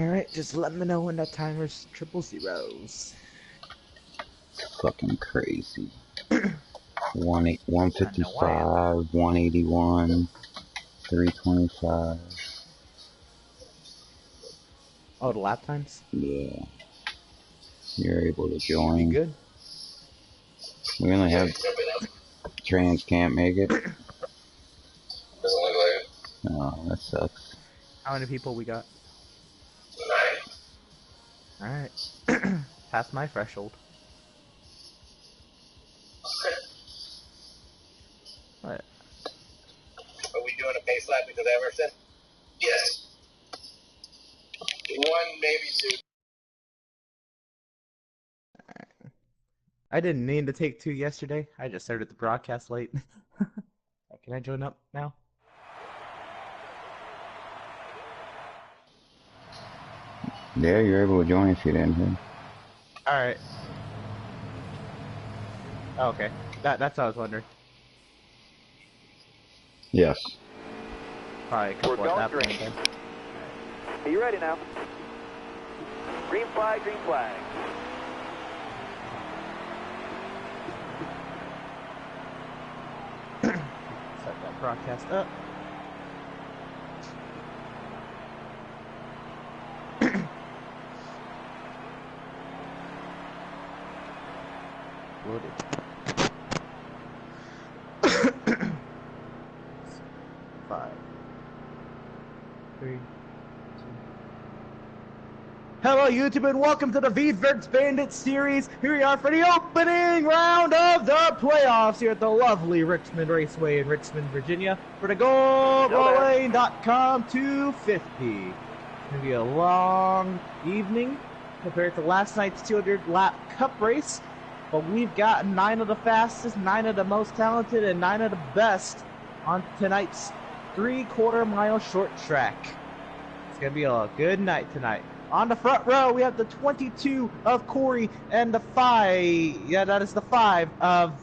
Alright, just let me know when that timer's 000s. Fucking crazy. 155, 181, 325. Oh, the lap times? Yeah. You're able to join. You good? We only have trains can't make it. Oh, that sucks. How many people we got? Alright. Past my threshold. What? Are we doing a pace lap because of Emerson? Yes. One, maybe two. I didn't mean to take 2 yesterday. I just started the broadcast late. Can I join up now? Yeah, you're able to join if you didn't hear. Alright. Oh, okay. That's what I was wondering. Yes. Probably a couple at that point then. Are you ready now? Green flag, green flag. Set that broadcast up. Loaded. 5, 3, 2. Hello YouTube and welcome to the Veedverks Bandit Series. Here we are for the opening round of the playoffs here at the lovely Richmond Raceway in Richmond, Virginia for the GoRolling.com 250. It's going to be a long evening compared to last night's 200 lap cup race. But we've got 9 of the fastest, 9 of the most talented, and 9 of the best on tonight's 3/4 mile short track. It's going to be a good night tonight. On the front row, we have the 22 of Corey and the 5. Yeah, that is the 5 of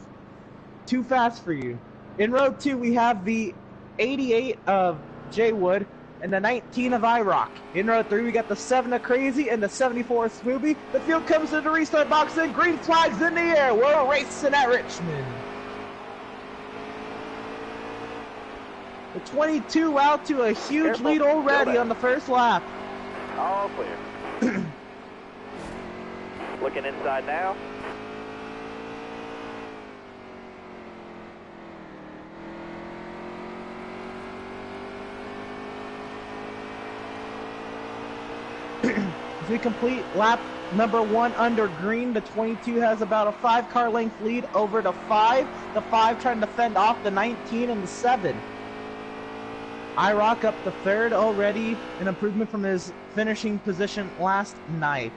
Too Fast For You. In row 2, we have the 88 of Jay Wood and the 19 of iRock. In row 3, we got the 7 of Crazy and the 74 of Smoothie. The field comes to the restart box and green flags in the air. We're racing at Richmond. The 22 out to a huge lead already on the first lap. All clear. Looking inside now. As we complete lap number 1 under green, the 22 has about a 5-car length lead over the 5. The 5 trying to fend off the 19 and the 7. iRock up the 3rd already, an improvement from his finishing position last night.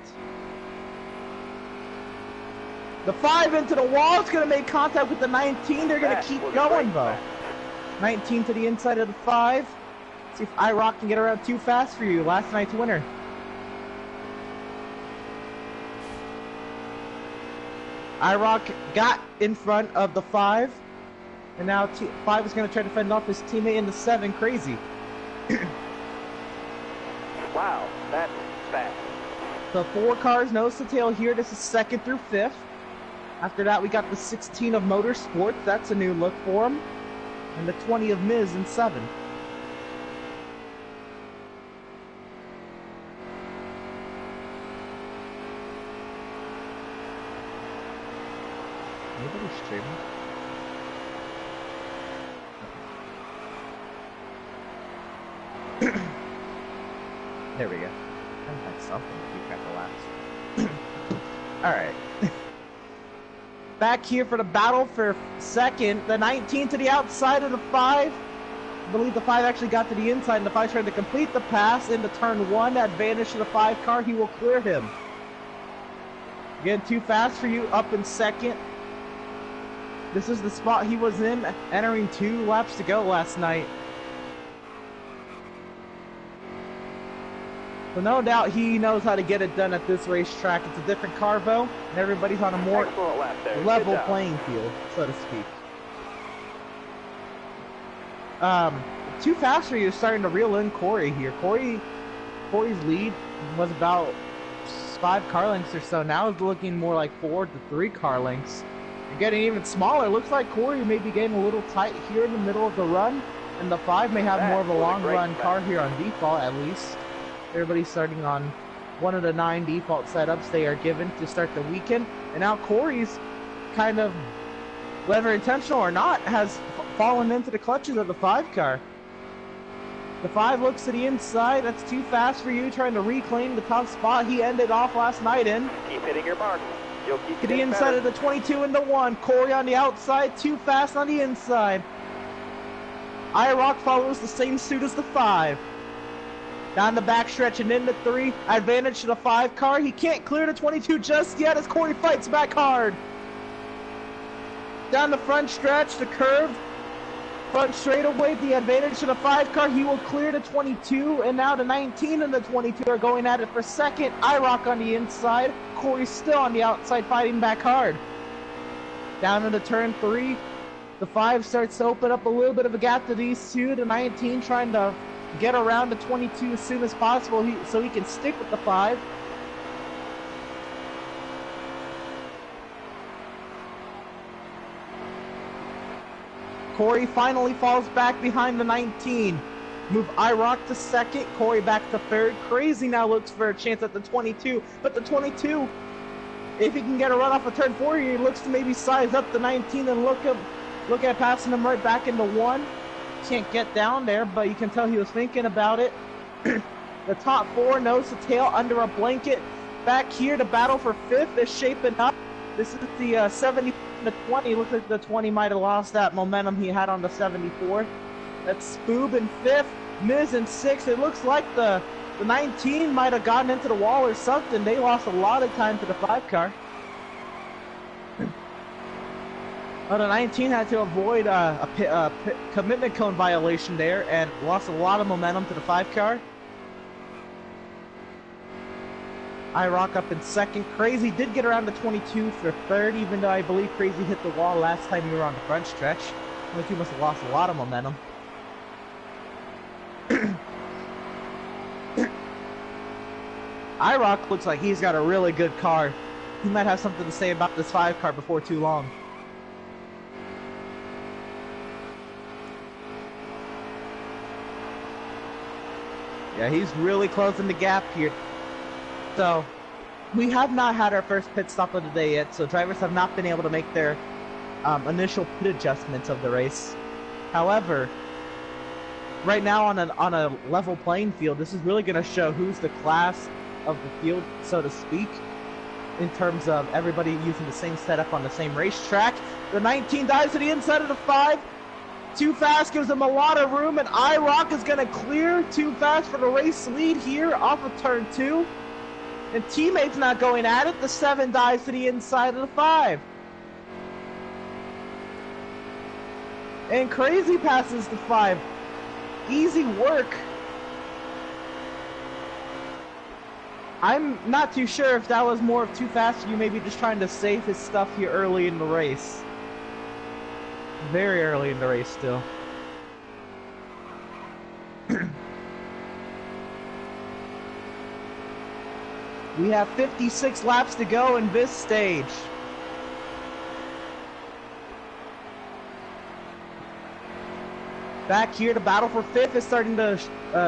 The 5 into the wall is going to make contact with the 19. They're going to keep going though. 19 to the inside of the 5. See if iRock can get around Too Fast For You, last night's winner. iRock got in front of the 5. And now 5 is going to try to fend off his teammate in the 7, Crazy. Wow, that's fast. The 4 cars nose to tail here. This is 2nd through 5th. After that, we got the 16 of Motorsports. That's a new look for him. And the 20 of Miz in 7. Anybody streaming? There we go. I had something to keep track of laps. Alright. Back here for the battle for 2nd. The 19 to the outside of the 5. I believe the 5 actually got to the inside, and the 5 trying to complete the pass into turn 1. Advantage to the 5 car. He will clear him. Again, Too Fast For You up in 2nd. This is the spot he was in, entering 2 laps to go last night. So no doubt he knows how to get it done at this racetrack. It's a different carvo, and everybody's on a more level playing field, so to speak. Too Fast For You is starting to reel in Corey here. Corey Corey's lead was about 5 car lengths or so. Now it's looking more like 4 to 3 car lengths. And getting even smaller. Looks like Corey may be getting a little tight here in the middle of the run. And the 5 may have more of a long run car here on default at least. Everybody's starting on one of the 9 default setups they are given to start the weekend. And now Corey's kind of, whether intentional or not, has fallen into the clutches of the 5 car. The 5 looks to the inside. That's too fast for you, trying to reclaim the top spot he ended off last night in. Keep hitting your mark. You'll keep To the inside of the 22 into 1. Corey on the outside, too fast on the inside. IROC follows the same suit as the 5. Down the back stretch and into 3. Advantage to the 5 car. He can't clear the 22 just yet as Corey fights back hard. Down the front stretch, the curve. Front straightaway, the advantage to the 5 car. He will clear the 22, and now the 19 and the 22 are going at it for second. IROC on the inside. Corey still on the outside, fighting back hard. Down into turn 3, the 5 starts to open up a little bit of a gap to these two. The 19 trying to get around the 22 as soon as possible so he can stick with the 5. Corey finally falls back behind the 19. Move IROC to second, Corey back to third. Crazy now looks for a chance at the 22, but the 22, if he can get a run off of turn 4, he looks to maybe size up the 19 and look at passing him right back into 1. Can't get down there, but you can tell he was thinking about it. The top 4 nose to tail under a blanket. Back here, the battle for 5th is shaping up. This is the 70 to 20. Looks like the 20 might have lost that momentum he had on the 74. That's Spoob in 5th, Miz in 6th. It looks like the 19 might have gotten into the wall or something. They lost a lot of time to the 5 car. Well, the 19 had to avoid a commitment cone violation there and lost a lot of momentum to the 5 car. IROC up in second. Crazy did get around the 22 for third, even though I believe Crazy hit the wall last time we were on the front stretch. 22 must have lost a lot of momentum. IROC looks like he's got a really good car. He might have something to say about this 5 car before too long. Yeah, he's really closing the gap here. So, we have not had our first pit stop of the day yet, so drivers have not been able to make their initial pit adjustments of the race. However, right now on a level playing field, this is really going to show who's the class of the field, so to speak, in terms of everybody using the same setup on the same racetrack. The 19 dives to the inside of the 5. Too fast gives him a lot of room, and IROC is going to clear too fast for the race lead here off of turn 2. And teammates not going at it. The 7 dives to the inside of the 5. And Crazy passes the 5. Easy work. I'm not too sure if that was more of too fast or you maybe just trying to save his stuff here early in the race. Very early in the race still. We have 56 laps to go in this stage. Back here, the battle for 5th is starting to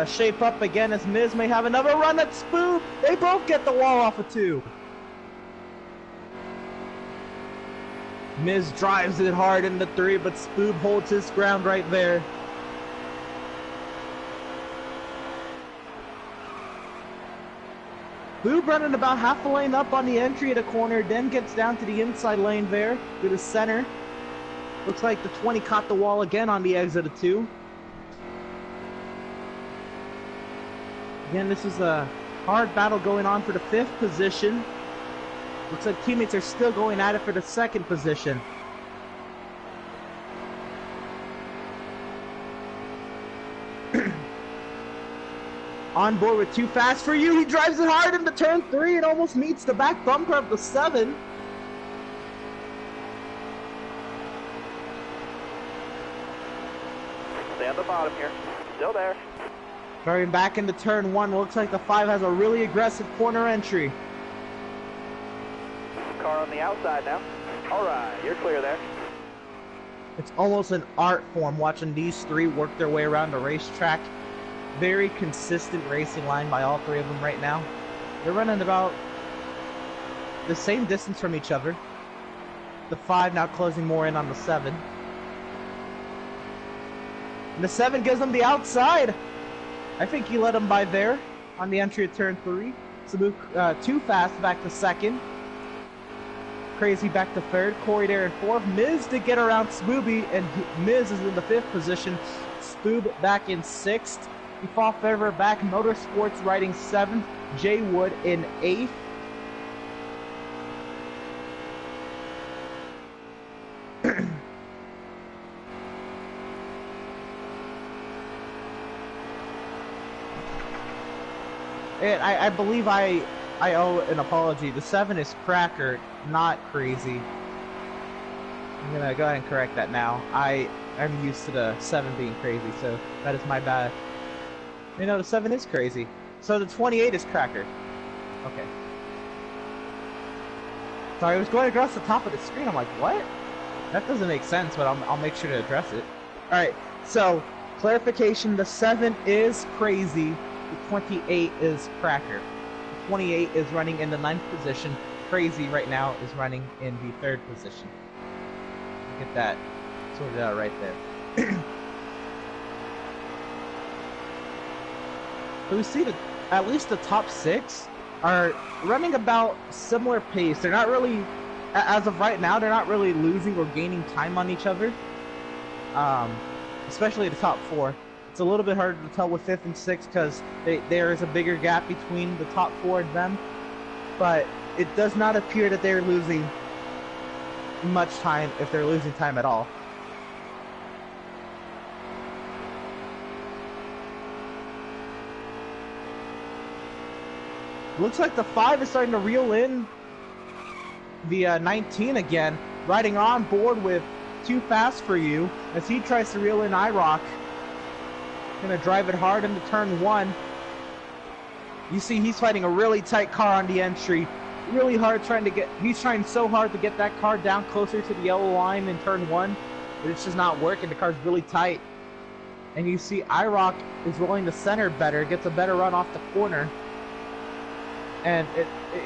shape up again as Miz may have another run at Spoob. They both get the wall off of 2. Miz drives it hard into 3, but Spoob holds his ground right there. Spoob running about half a lane up on the entry of the corner, then gets down to the inside lane there to the center. Looks like the 20 caught the wall again on the exit of 2. Again, this is a hard battle going on for the 5th position. Looks like teammates are still going at it for the 2nd position. On board with Too Fast For You. He drives it hard into turn 3 and almost meets the back bumper of the 7. Stay on the bottom here. Still there. Driving back into turn 1, looks like the 5 has a really aggressive corner entry. Car on the outside now. All right, you're clear there. It's almost an art form watching these 3 work their way around the racetrack. Very consistent racing line by all 3 of them right now. They're running about the same distance from each other. The 5 now closing more in on the 7. And the 7 gives them the outside. I think he let him by there on the entry of turn 3. Sabu too fast back to 2nd. Crazy back to 3rd. Corey there in 4th. Miz to get around Spooby, and Miz is in the 5th position. Spoob back in 6th. We fall favor back. Motorsports riding 7th. Jay Wood in 8th. And I believe I owe an apology. The 7 is Cracker, not Crazy. I'm gonna go ahead and correct that now. I'm used to the 7 being Crazy, so that is my bad. You know, the 7 is Crazy. So the 28 is Cracker. Okay. Sorry, I was going across the top of the screen. I'm like, what? That doesn't make sense, but I'll make sure to address it. Alright, so clarification, the 7 is Crazy. The 28 is Cracker. The 28 is running in the 9th position. Crazy right now is running in the 3rd position. Get that sorted out right there. So we see that at least the top 6 are running about similar pace. They're not really, as of right now, they're not really losing or gaining time on each other. Especially the top 4. It's a little bit harder to tell with 5th and 6th because there is a bigger gap between the top 4 and them. But it does not appear that they're losing much time, if they're losing time at all. Looks like the 5 is starting to reel in the 19 again, riding on board with Too Fast For You as he tries to reel in IROC. Gonna drive it hard into turn 1. You see he's fighting a really tight car on the entry. Really hard he's trying so hard to get that car down closer to the yellow line in turn 1, but it's just not working. The car's really tight. And you see IROC is rolling the center better, gets a better run off the corner. And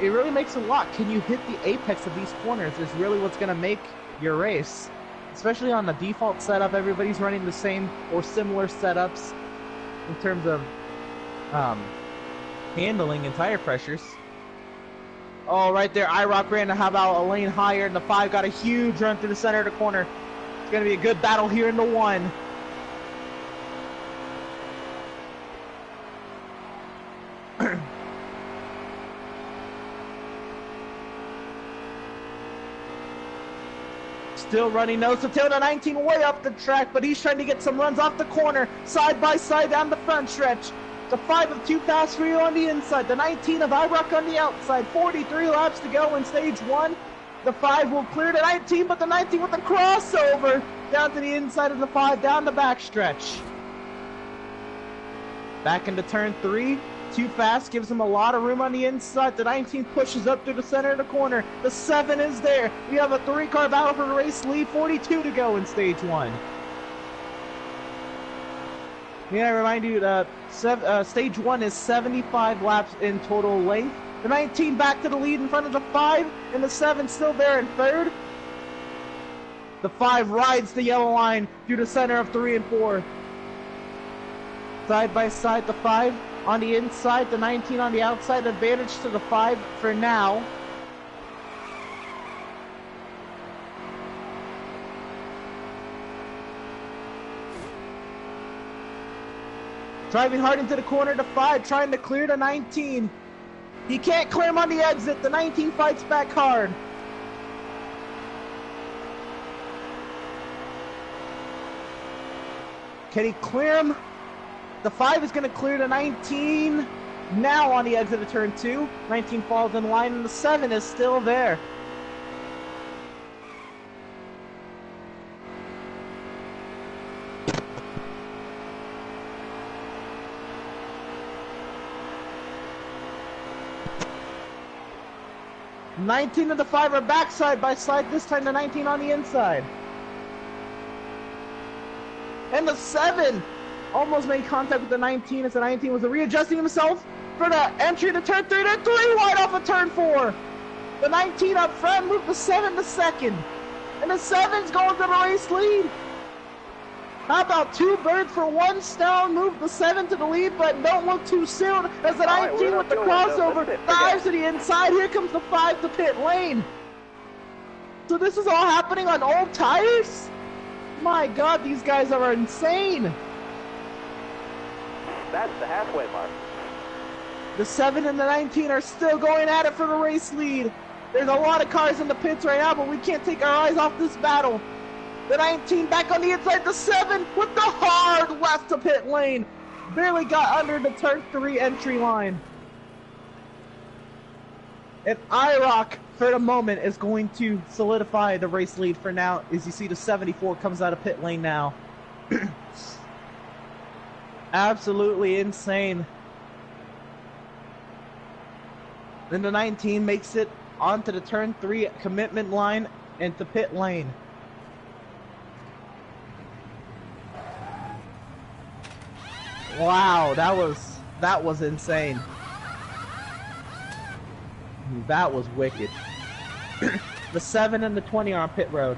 it really makes a lot. Can you hit the apex of these corners is really what's gonna make your race. Especially on the default setup, everybody's running the same or similar setups in terms of handling and tire pressures. Oh, right there, IROC ran to have out a lane higher, and the 5 got a huge run through the center of the corner. It's going to be a good battle here in the 1. Still running nose to tail, the 19 way up the track, but he's trying to get some runs off the corner, side by side down the front stretch. The 5 of Too Fast For You on the inside, the 19 of IROC on the outside. 43 laps to go in stage 1. The 5 will clear the 19, but the 19 with the crossover down to the inside of the 5, down the back stretch. Back into turn 3. Too Fast gives him a lot of room on the inside. The 19 pushes up through the center of the corner. The 7 is there. We have a 3-car battle for the race lead. 42 to go in stage 1. May I remind you that stage 1 is 75 laps in total length. The 19 back to the lead in front of the 5, and the 7 still there in 3rd. The 5 rides the yellow line through the center of 3 and 4. Side by side, the 5 on the inside, the 19 on the outside. Advantage to the 5 for now. Driving hard into the corner, the 5 trying to clear the 19. He can't clear him on the exit. The 19 fights back hard. Can he clear him? The 5 is going to clear the 19 now on the exit of turn 2. 19 falls in line, and the 7 is still there. 19 and the 5 are back side by side, this time the 19 on the inside. And the 7 almost made contact with the 19 as the 19 was readjusting himself for the entry to turn 3. Then 3 wide off of turn 4. The 19 up front moved the 7 to second. And the 7's going to the race lead. How about 2 birds for 1 stone? Move the 7 to the lead, but don't look too soon as the 19 with the crossover dives to the inside. Here comes the 5 to pit lane. So this is all happening on old tires? My God, these guys are insane. That's the halfway mark. The 7 and the 19 are still going at it for the race lead. There's a lot of cars in the pits right now, but we can't take our eyes off this battle. The 19 back on the inside, the 7 with the hard left to pit lane. Barely got under the turn 3 entry line. And IROC, for the moment, is going to solidify the race lead for now. As you see, the 74 comes out of pit lane now. Absolutely insane. Then the 19 makes it onto the turn 3 commitment line and to pit lane. Wow, that was insane. That was wicked. The 7 and the 20 are on pit road.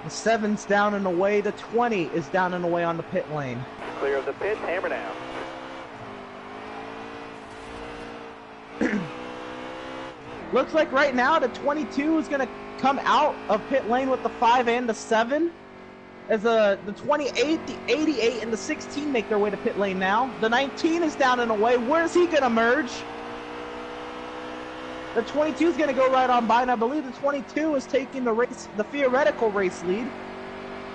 The 7's down and away. The 20 is down and away on the pit lane. Clear of the pits, hammer down. Looks like right now the 22 is going to come out of pit lane with the 5 and the 7. As the 28, the 88, and the 16 make their way to pit lane now. The 19 is down and away. Where's he going to merge? The 22 is going to go right on by, and I believe the 22 is taking the theoretical race lead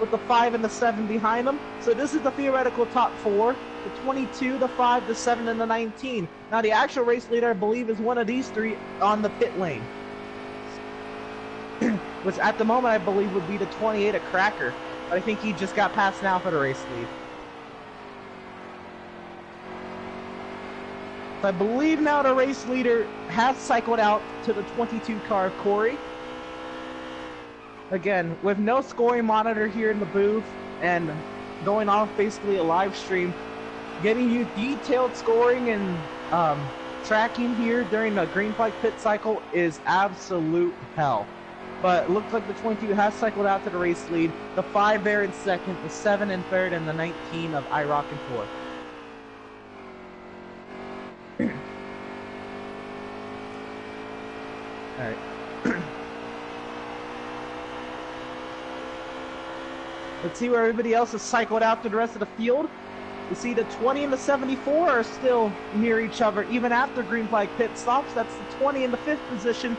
with the 5 and the 7 behind them. So this is the theoretical top 4. The 22, the 5, the 7, and the 19. Now the actual race leader, I believe, is one of these 3 on the pit lane. Which at the moment I believe would be the 28 at Cracker. But I think he just got passed now for the race lead. So I believe now the race leader has cycled out to the 22 car of Corey. Again, with no scoring monitor here in the booth and going off basically a live stream, getting you detailed scoring and tracking here during the green flag pit cycle is absolute hell. But it looks like the 22 has cycled out to the race lead. The 5 there in second, the 7 in third, and the 19 of IROC in fourth. Alright. Let's see where everybody else has cycled out to the rest of the field. You see the 20 and the 74 are still near each other, even after green flag pit stops. That's the 20 in the 5th position,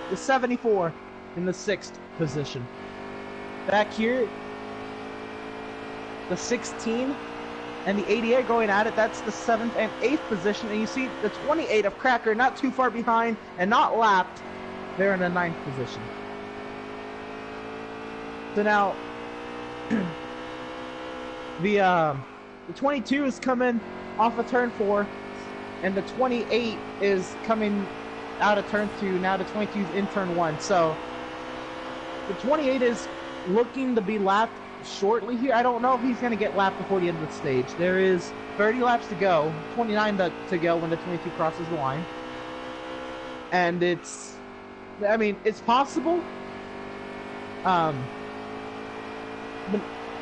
the 74 in the 6th position. Back here, the 16 and the 88 going at it. That's the 7th and 8th position. And you see the 28 of Cracker not too far behind and not lapped. They're in the 9th position. So now, the 22 is coming off of turn 4, and the 28 is coming out of turn 2. Now the 22 is in turn 1. So the 28 is looking to be lapped shortly here. I don't know if he's going to get lapped before the end of the stage. There is 30 laps to go, 29 to go when the 22 crosses the line. And it's, I mean, it's possible. But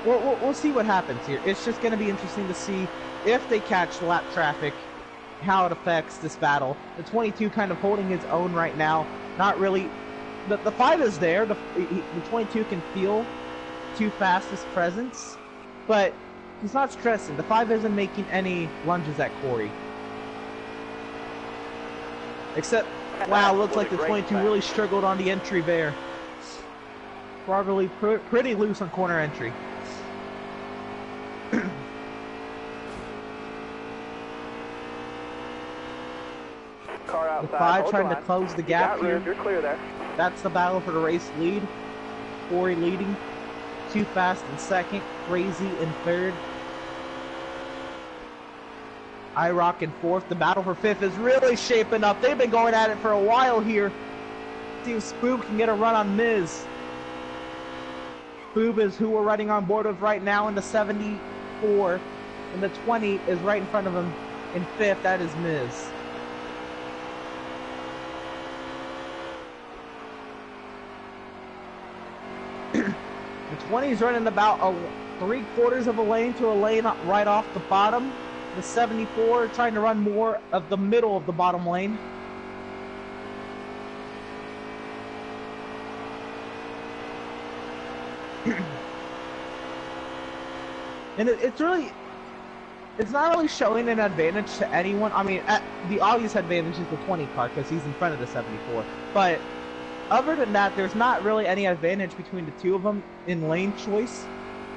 we'll see what happens here. It's just going to be interesting to see if they catch lap traffic, how it affects this battle. The 22 kind of holding his own right now. Not really. The 5 is there. The 22 can feel Too Fast's presence, but he's not stressing. The 5 isn't making any lunges at Corey. Except, wow, looks like the 22 really struggled on the entry there. Probably pretty loose on corner entry. Car outside. The 5 trying to close the gap here. You're clear there. That's the battle for the race lead. Corey leading. Too Fast in second. Crazy in third. IROC in 4th. The battle for 5th is really shaping up. They've been going at it for a while here. See if Spoob can get a run on Miz. Spoob is who we're riding on board with right now in the 74. And the 20 is right in front of him in 5th. That is Miz. The 20 is running about 3/4 of a lane to a lane right off the bottom. The 74 trying to run more of the middle of the bottom lane. And it's not really showing an advantage to anyone. I mean, the obvious advantage is the 20 car because he's in front of the 74. But other than that, there's not really any advantage between the two of them in lane choice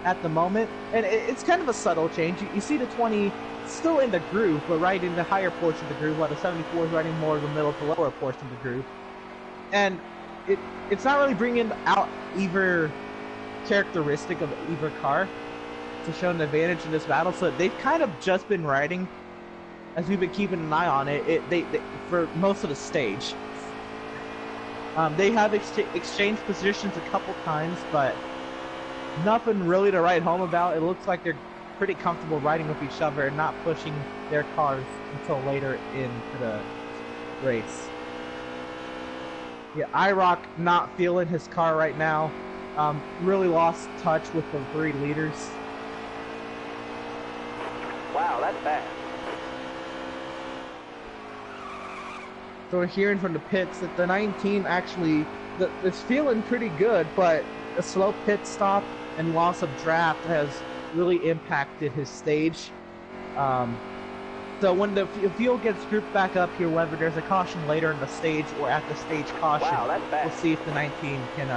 at the moment. And it's kind of a subtle change. You see the 20 still in the groove, but right in the higher portion of the groove, while the 74 is riding more of the middle to lower portion of the groove. And it's not really bringing out either characteristic of either car to show an advantage in this battle. So they've kind of just been riding, as we've been keeping an eye on it, they for most of the stage. They have exchanged positions a couple times, but nothing really to write home about. It looks like they're pretty comfortable riding with each other and not pushing their cars until later into the race. Yeah, IROC not feeling his car right now. Really lost touch with the 3 leaders. Wow, that's bad. So we're hearing from the pits that the 19 actually is feeling pretty good, but a slow pit stop and loss of draft has really impacted his stage. So when the field gets grouped back up here, whether there's a caution later in the stage or at the stage caution, wow, that's bad. We'll see if the 19 can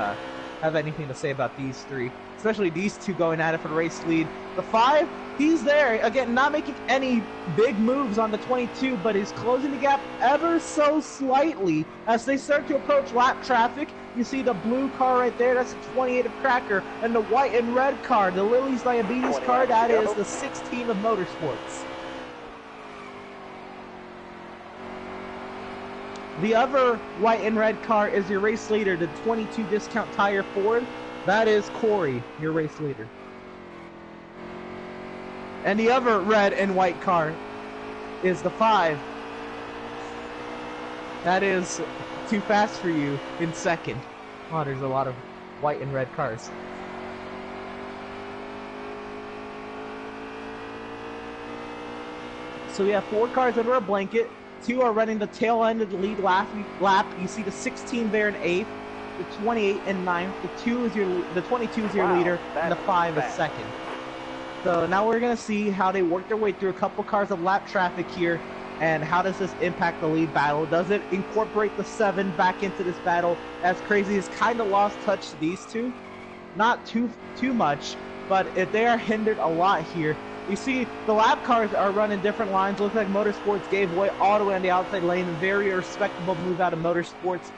have anything to say about these 3. Especially these 2 going at it for the race lead. The 5, he's there. Again, not making any big moves on the 22, but he's closing the gap ever so slightly as they start to approach lap traffic. You see the blue car right there, that's the 28 of Cracker, and the white and red car, the Lily's Diabetes car, that is the 16 of Motorsports. The other white and red car is your race leader, the 22 Discount Tire Ford. That is Corey, your race leader. And the other red and white car is the 5. That is Too Fast For You in second. Oh, there's a lot of white and red cars. So we have 4 cars under a blanket. 2 are running the tail end of the lead lap. You see the 16 there in 8th, the 28 in 9th. The 22 is your leader, and the 5 is second. So now we're gonna see how they work their way through a couple cars of lap traffic here, and how does this impact the lead battle? Does it incorporate the 7 back into this battle? As Crazy has kind of lost touch to these 2, not too much, but if they are hindered a lot here. You see, the lap cars are running different lines. Looks like Motorsports gave way all the way on the outside lane. Very respectable move out of Motorsports.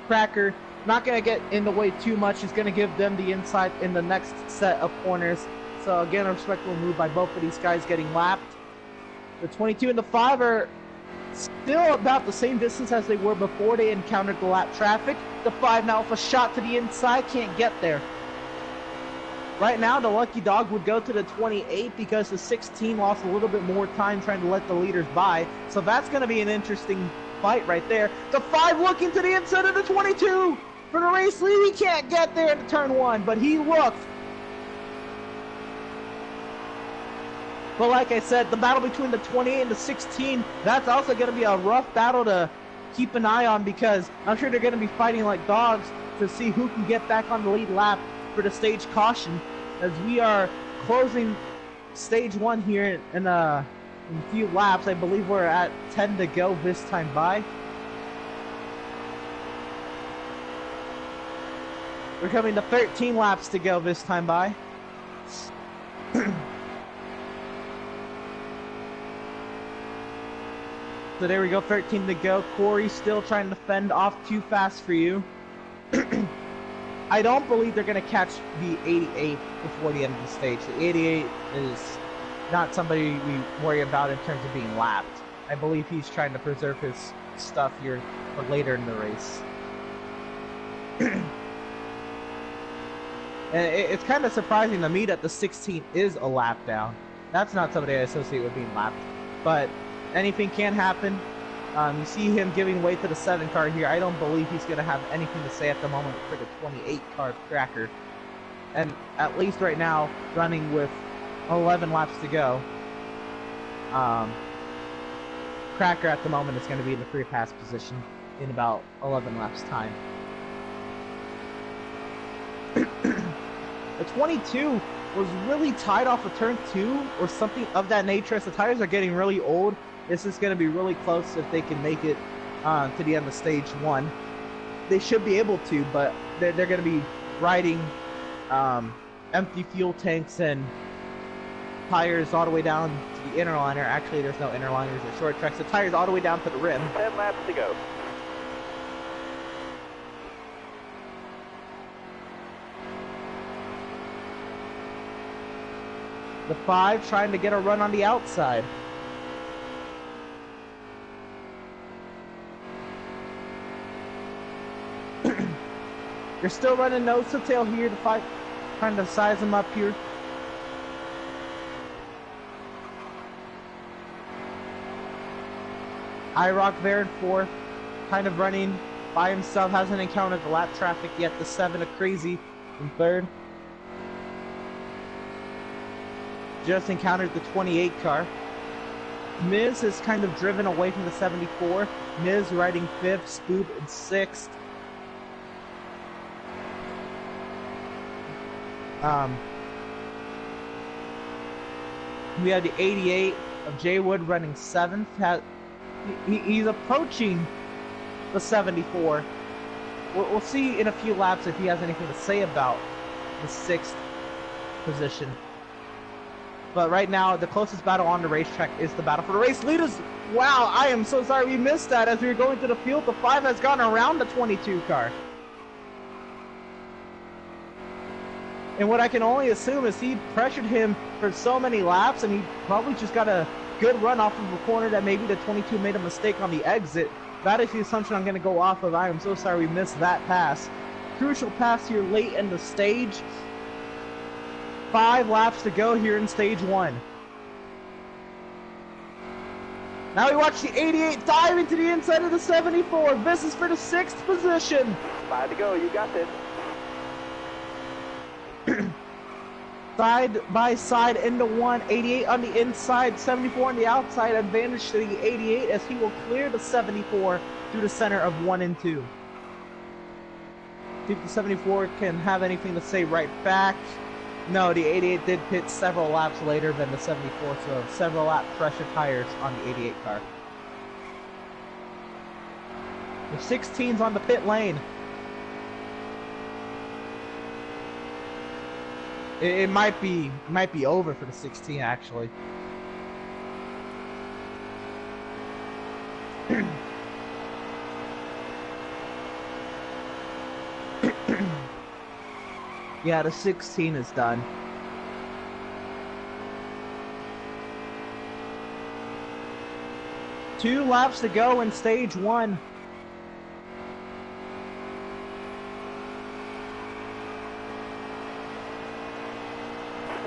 Cracker, not going to get in the way too much. He's going to give them the inside in the next set of corners. So again, a respectable move by both of these guys getting lapped. The 22 and the 5 are still about the same distance as they were before they encountered the lap traffic. The 5 now with a shot to the inside, can't get there. Right now, the lucky dog would go to the 28 because the 16 lost a little bit more time trying to let the leaders by. So that's going to be an interesting fight right there. The 5 looking to the inside of the 22 for the race lead. He can't get there into turn 1, but he looked. But like I said, the battle between the 28 and the 16, that's also going to be a rough battle to keep an eye on because I'm sure they're going to be fighting like dogs to see who can get back on the lead lap for the stage caution, as we are closing stage 1 here in a few laps. I believe we're at 10 to go this time by. We're coming to 13 laps to go this time by. So there we go, 13 to go. Corey still trying to fend off Too Fast For You. I don't believe they're going to catch the 88 before the end of the stage. The 88 is not somebody we worry about in terms of being lapped. I believe he's trying to preserve his stuff here for later in the race. And it's kind of surprising to me that the 16 is a lap down. That's not somebody I associate with being lapped. But anything can happen. You see him giving way to the 7 car here. I don't believe he's going to have anything to say at the moment for the 28 car Cracker. And at least right now, running with 11 laps to go, Cracker at the moment is going to be in the free pass position in about 11 laps time. The 22 was really tied off of turn 2 or something of that nature. As the tires are getting really old, this is going to be really close if they can make it to the end of stage 1. They should be able to, but they're going to be riding empty fuel tanks and tires all the way down to the inner liner. Actually, there's no inner liners or short tracks. The tires all the way down to the rim. 10 laps to go. The 5 trying to get a run on the outside. You're still running nose to tail here. The 5 trying to size them up here. IROC there in 4th, kind of running by himself, hasn't encountered the lap traffic yet. The 7 of Crazy in 3rd. Just encountered the 28 car. Miz is kind of driven away from the 74. Miz riding 5th, Spoop in 6th. We had the 88 of Jay Wood running 7th. He's approaching the 74. We'll see in a few laps if he has anything to say about the 6th position. But right now, the closest battle on the racetrack is the battle for the race leaders. Wow, I am so sorry we missed that as we were going to the field. The 5 has gone around the 22 car. And what I can only assume is he pressured him for so many laps, and he probably just got a good run off of a corner that maybe the 22 made a mistake on the exit. That is the assumption I'm going to go off of. I am so sorry we missed that pass. Crucial pass here late in the stage. 5 laps to go here in stage 1. Now we watch the 88 dive into the inside of the 74. This is for the 6th position. 5 to go, you got this. Side by side into 1, 88 on the inside, 74 on the outside. Advantage to the 88 as he will clear the 74 through the center of 1 and 2. See if the 74 can have anything to say right back. No, the 88 did pit several laps later than the 74, so several lap pressure tires on the 88 car. The 16's on the pit lane. It might be over for the 16 actually. Yeah, the 16 is done. Two laps to go in stage 1.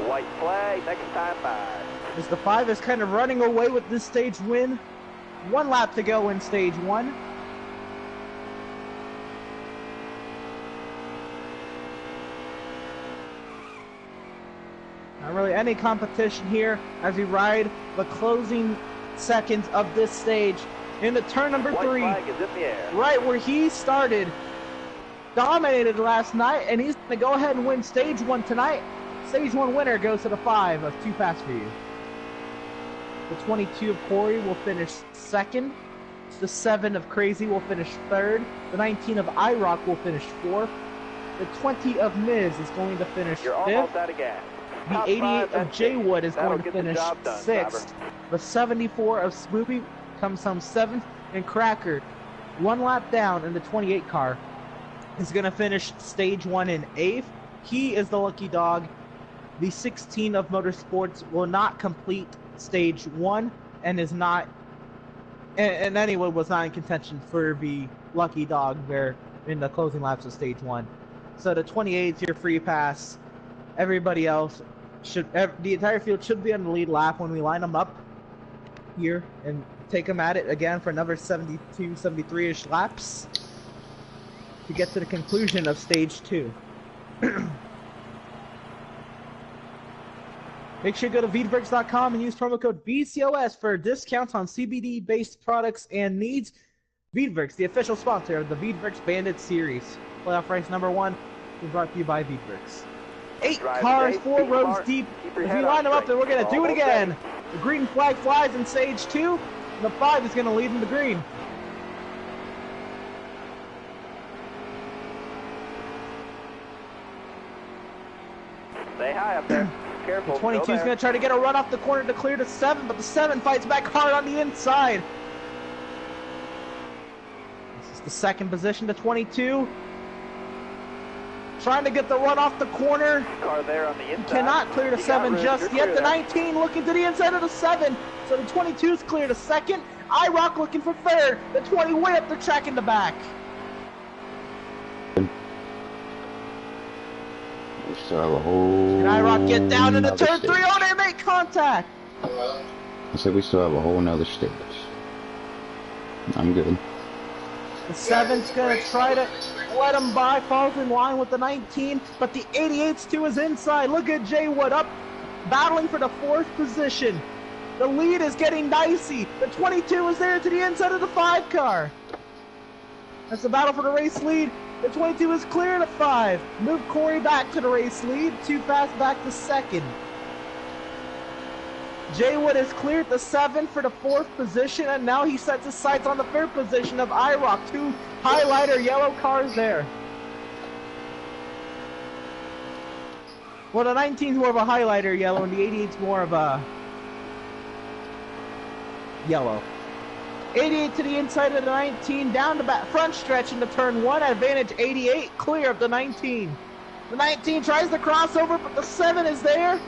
White flag, next time 5. As the 5 is kind of running away with this stage win. 1 lap to go in stage 1. Not really any competition here as we ride the closing seconds of this stage into turn number 3. White flag is in the air. Right where he started. Dominated last night, and he's going to go ahead and win stage 1 tonight. Stage 1 winner goes to the 5 of Too Fast For You. The 22 of Corey will finish 2nd. The 7 of Crazy will finish 3rd. The 19 of IROC will finish 4th. The 20 of Miz is going to finish 5th. You're almost out of gas. The 88 of Jay Wood is going to finish 6th. The 74 of Swoopy comes home 7th. And Cracker, 1 lap down in the 28 car, is going to finish stage 1 in 8th. He is the lucky dog the 16 of Motorsports will not complete stage 1 and is not, and anyone was not in contention for the lucky dog there in the closing laps of stage 1. So the 28 is your free pass. Everybody else the entire field should be on the lead lap when we line them up here and take them at it again for another 72, 73-ish laps to get to the conclusion of stage 2. Make sure you go to Veedverks.com and use promo code BCOS for discounts on CBD-based products and needs. Veedverks, the official sponsor of the Veedverks Bandit Series. Playoff race number 1 is brought to you by Veedverks. 8 cars, 4 rows deep. If we line them up, then we're going to do it again. The green flag flies in stage 2. And the 5 is going to lead in the green. Stay high up there. Careful. The 22 is going to try to get a run off the corner to clear the 7, but the 7 fights back hard on the inside. This is the second position, the 22. Trying to get the run off the corner. Car there on the inside. Cannot clear the 7 just yet. The 19 looking to the inside of the 7. So the 22's cleared a second. IROC looking for third. The 20 way up the track in the back. We still have a whole. Can IROC get down into turn 3? stage. Oh, they make contact. I said we still have a whole nother stage. I'm good. The 7's going to try to let him by, falls in line with the 19, but the 88's to his inside. Look at Jay Wood up, battling for the 4th position. The lead is getting dicey. The 22 is there to the inside of the 5 car. That's the battle for the race lead. The 22 is clear to 5. Move Corey back to the race lead. Too fast back to 2nd. Jay Wood has cleared the 7 for the 4th position, and now he sets his sights on the 3rd position of IROC. 2 highlighter yellow cars there. Well, the 19's more of a highlighter yellow, and the 88's more of a yellow. 88 to the inside of the 19, down the back front stretch into turn 1, advantage 88, clear of the 19. The 19 tries to cross over, but the 7 is there.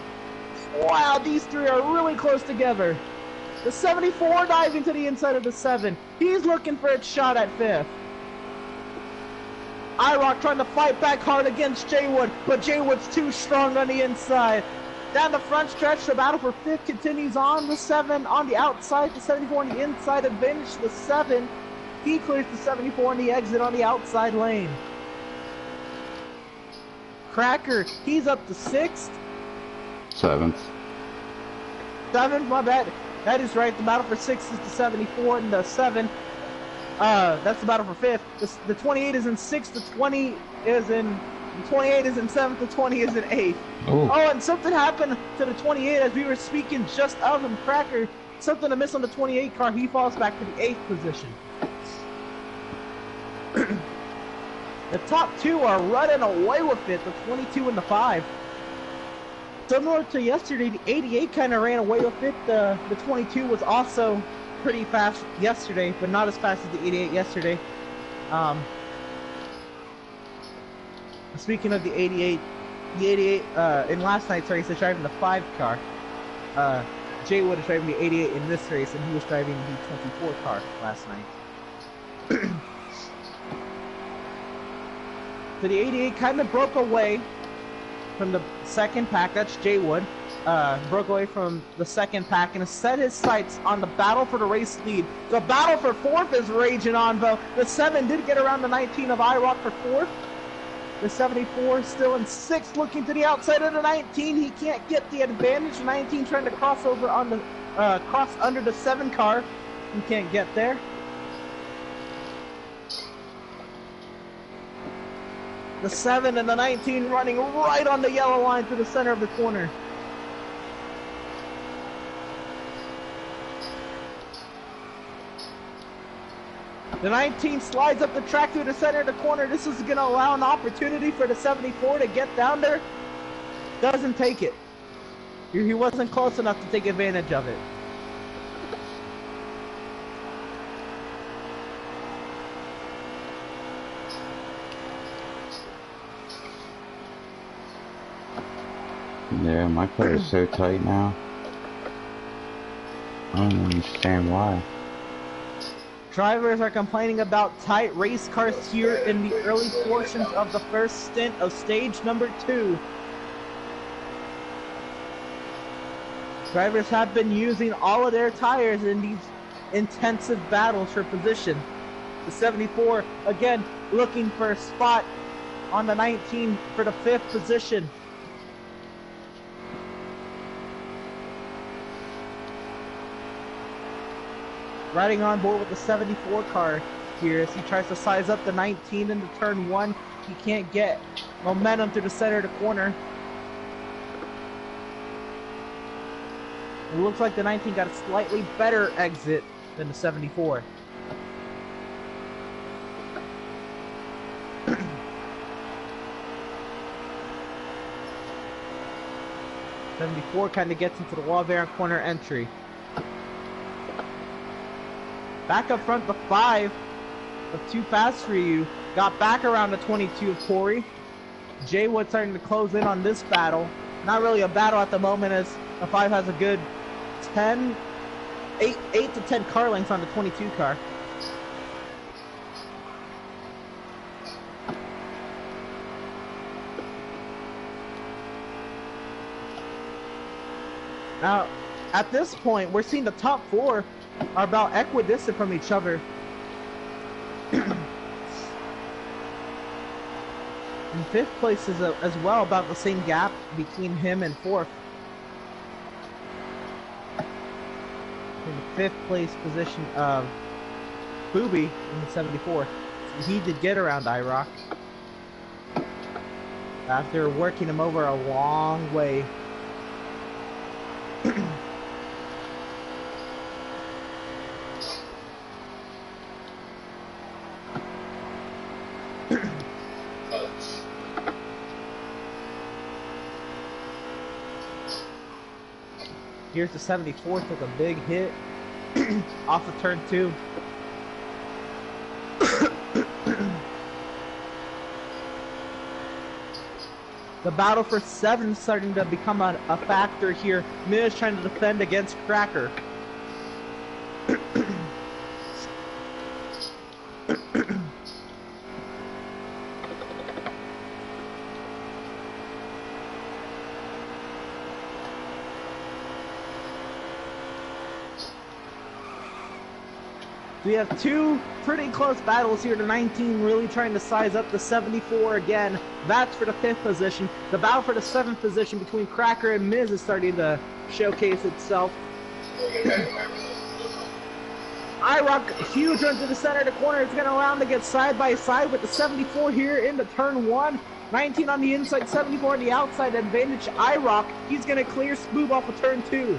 Wow, these 3 are really close together. The 74 diving to the inside of the 7. He's looking for its shot at 5th. IROC trying to fight back hard against Jay Wood, but Jay Wood's too strong on the inside. Down the front stretch, the battle for 5th continues on. The 7 on the outside, the 74 on the inside, advantage to the 7. He clears the 74 on the exit on the outside lane. Cracker, he's up to 6th. 7th. 7, my bad. That is right. The battle for 6 is the 74 and the 7. That's the battle for 5th. The 28 is in 6th. The 20 is in. The 28 is in 7th. The 20 is in 8th. Oh. Oh, and something happened to the 28 as we were speaking just of him. Cracker, something to miss on the 28 car. He falls back to the 8th position. The top 2 are running away with it. The 22 and the 5. Similar to yesterday, the 88 kind of ran away with it. The 22 was also pretty fast yesterday, but not as fast as the 88 yesterday. Speaking of the 88 in last night's race, is driving the 5 car. Jay Wood is driving the 88 in this race, and he was driving the 24 car last night. So the 88 kind of broke away from the 2nd pack. That's Jay Wood. Broke away from the 2nd pack and set his sights on the battle for the race lead. The battle for 4th is raging on, though. The 7 did get around the 19 of IROC for 4th. The 74 still in 6th, looking to the outside of the 19. He can't get the advantage. The 19 trying to cross over on the cross under the 7 car. He can't get there. The 7 and the 19 running right on the yellow line to the center of the corner. The 19 slides up the track through the center of the corner. This is going to allow an opportunity for the 74 to get down there. Doesn't take it. He wasn't close enough to take advantage of it. Yeah, my car is so tight now. I don't understand why. Drivers are complaining about tight race cars here in the early portions of the first stint of stage number 2. Drivers have been using all of their tires in these intensive battles for position. The 74, again, looking for a spot on the 19 for the 5th position. Riding on board with the 74 car here as he tries to size up the 19 into turn 1. He can't get momentum through the center of the corner. It looks like the 19 got a slightly better exit than the 74. '74 kind of gets into the wall bearing corner entry. Back up front, the 5 of Too Fast For You got back around the 22 of Corey. Jay Wood starting to close in on this battle. Not really a battle at the moment as the 5 has a good 8 to 10 car lengths on the 22 car. Now, at this point, we're seeing the top 4 are about equidistant from each other. And 5th place is as well about the same gap between him and 4th. In the 5th place position of Booby in the 74. So he did get around IROC after working him over a long way. Here's the 74, took a big hit off of turn 2. The battle for 7 is starting to become a factor here. Miz trying to defend against Cracker. We have 2 pretty close battles here. The 19 really trying to size up the 74 again. That's for the 5th position. The battle for the 7th position between Cracker and Miz is starting to showcase itself. IROC, huge run to the center of the corner. It's going to allow him to get side by side with the 74 here into turn 1. 19 on the inside, 74 on the outside. Advantage IROC. He's going to clear smooth off of turn 2.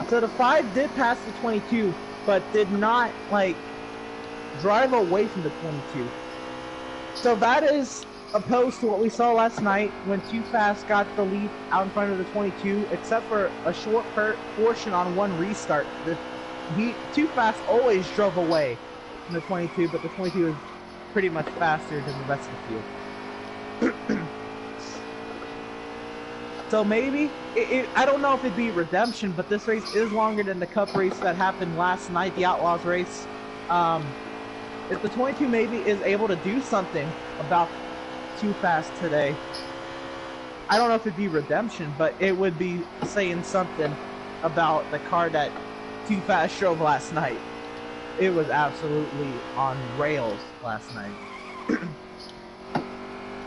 So the 5 did pass the 22, but did not, like, drive away from the 22. So that is opposed to what we saw last night when Too Fast got the lead out in front of the 22, except for a short portion on one restart. Too Fast always drove away from the 22, but the 22 is pretty much faster than the rest of the field. So maybe, I don't know if it'd be redemption, but this race is longer than the Cup race that happened last night, the Outlaws race. If the 22 maybe is able to do something about Too Fast today, I don't know if it'd be redemption, but it would be saying something about the car that Too Fast drove last night. It was absolutely on rails last night.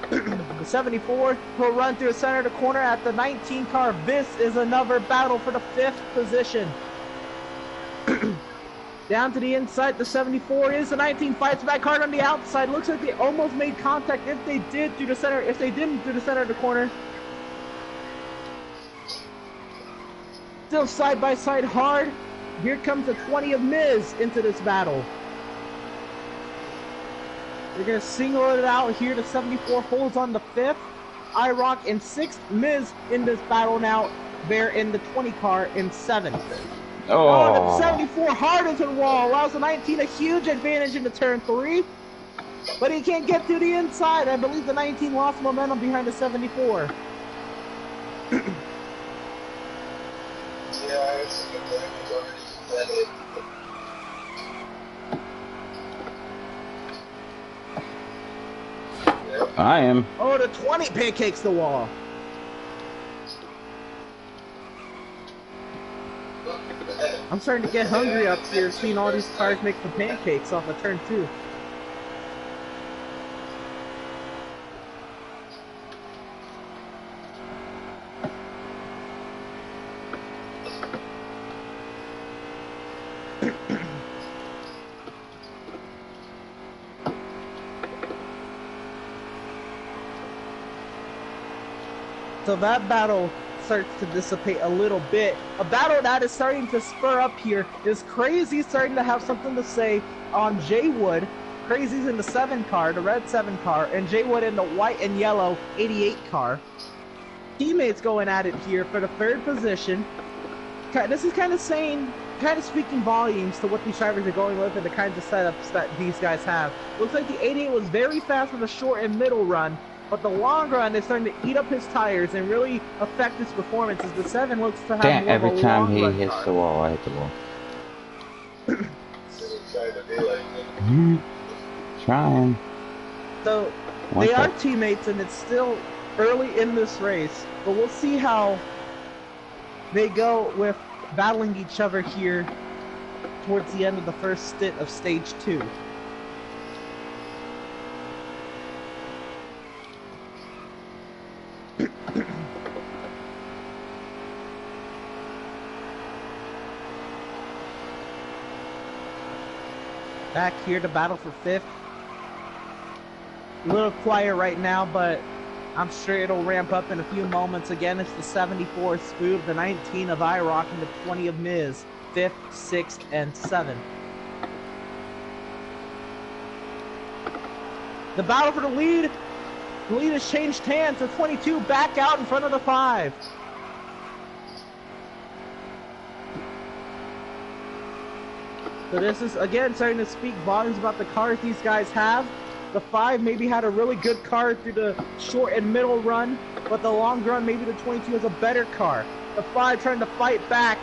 The 74 will run through the center of the corner at the 19 car. This is another battle for the 5th position. Down to the inside, the 74 is. The 19 fights back hard on the outside. Looks like they almost made contact if they did through the center. If they didn't through the center of the corner. Still side by side hard. Here comes the 20 of Miz into this battle. They're going to single it out here. The 74 holds on the 5th. IROC in 6th, Miz in this battle now. They're in the 20 car in 7th. Oh, the 74 hard into the wall, allows the 19 a huge advantage into turn 3. But he can't get to the inside. I believe the 19 lost momentum behind the 74. Yeah, it's a good thing. It's already yep. I am. Oh, the 20 pancakes the wall. I'm starting to get hungry up here, seeing all these cars make the pancakes off of turn 2. So that battle starts to dissipate a little bit. A battle that is starting to spur up here is Crazy starting to have something to say on Jay Wood. Crazy's in the 7 car, the red 7 car, and Jay Wood in the white and yellow 88 car. Teammates going at it here for the 3rd position. This is kind of speaking volumes to what these drivers are going with and the kinds of setups that these guys have. Looks like the 88 was very fast for the short and middle run, but the long run is starting to eat up his tires and really affect his performance as the 7 looks to have Damn, more every of a time long he run hits car. the wall, I hit the wall. Trying. So they are teammates and it's still early in this race, but we'll see how they go with battling each other here towards the end of the first stint of stage 2. Back here to battle for 5th. A little quiet right now, but I'm sure it'll ramp up in a few moments. Again, it's the 74 Spoob, the 19 of IROC, and the 20 of Miz. 5th, 6th, and 7th. The battle for the lead. The lead has changed hands. The 22 back out in front of the 5. So this is, again, starting to speak volumes about the cars these guys have. The 5 maybe had a really good car through the short and middle run, but the long run, maybe the 22 has a better car. The 5 trying to fight back.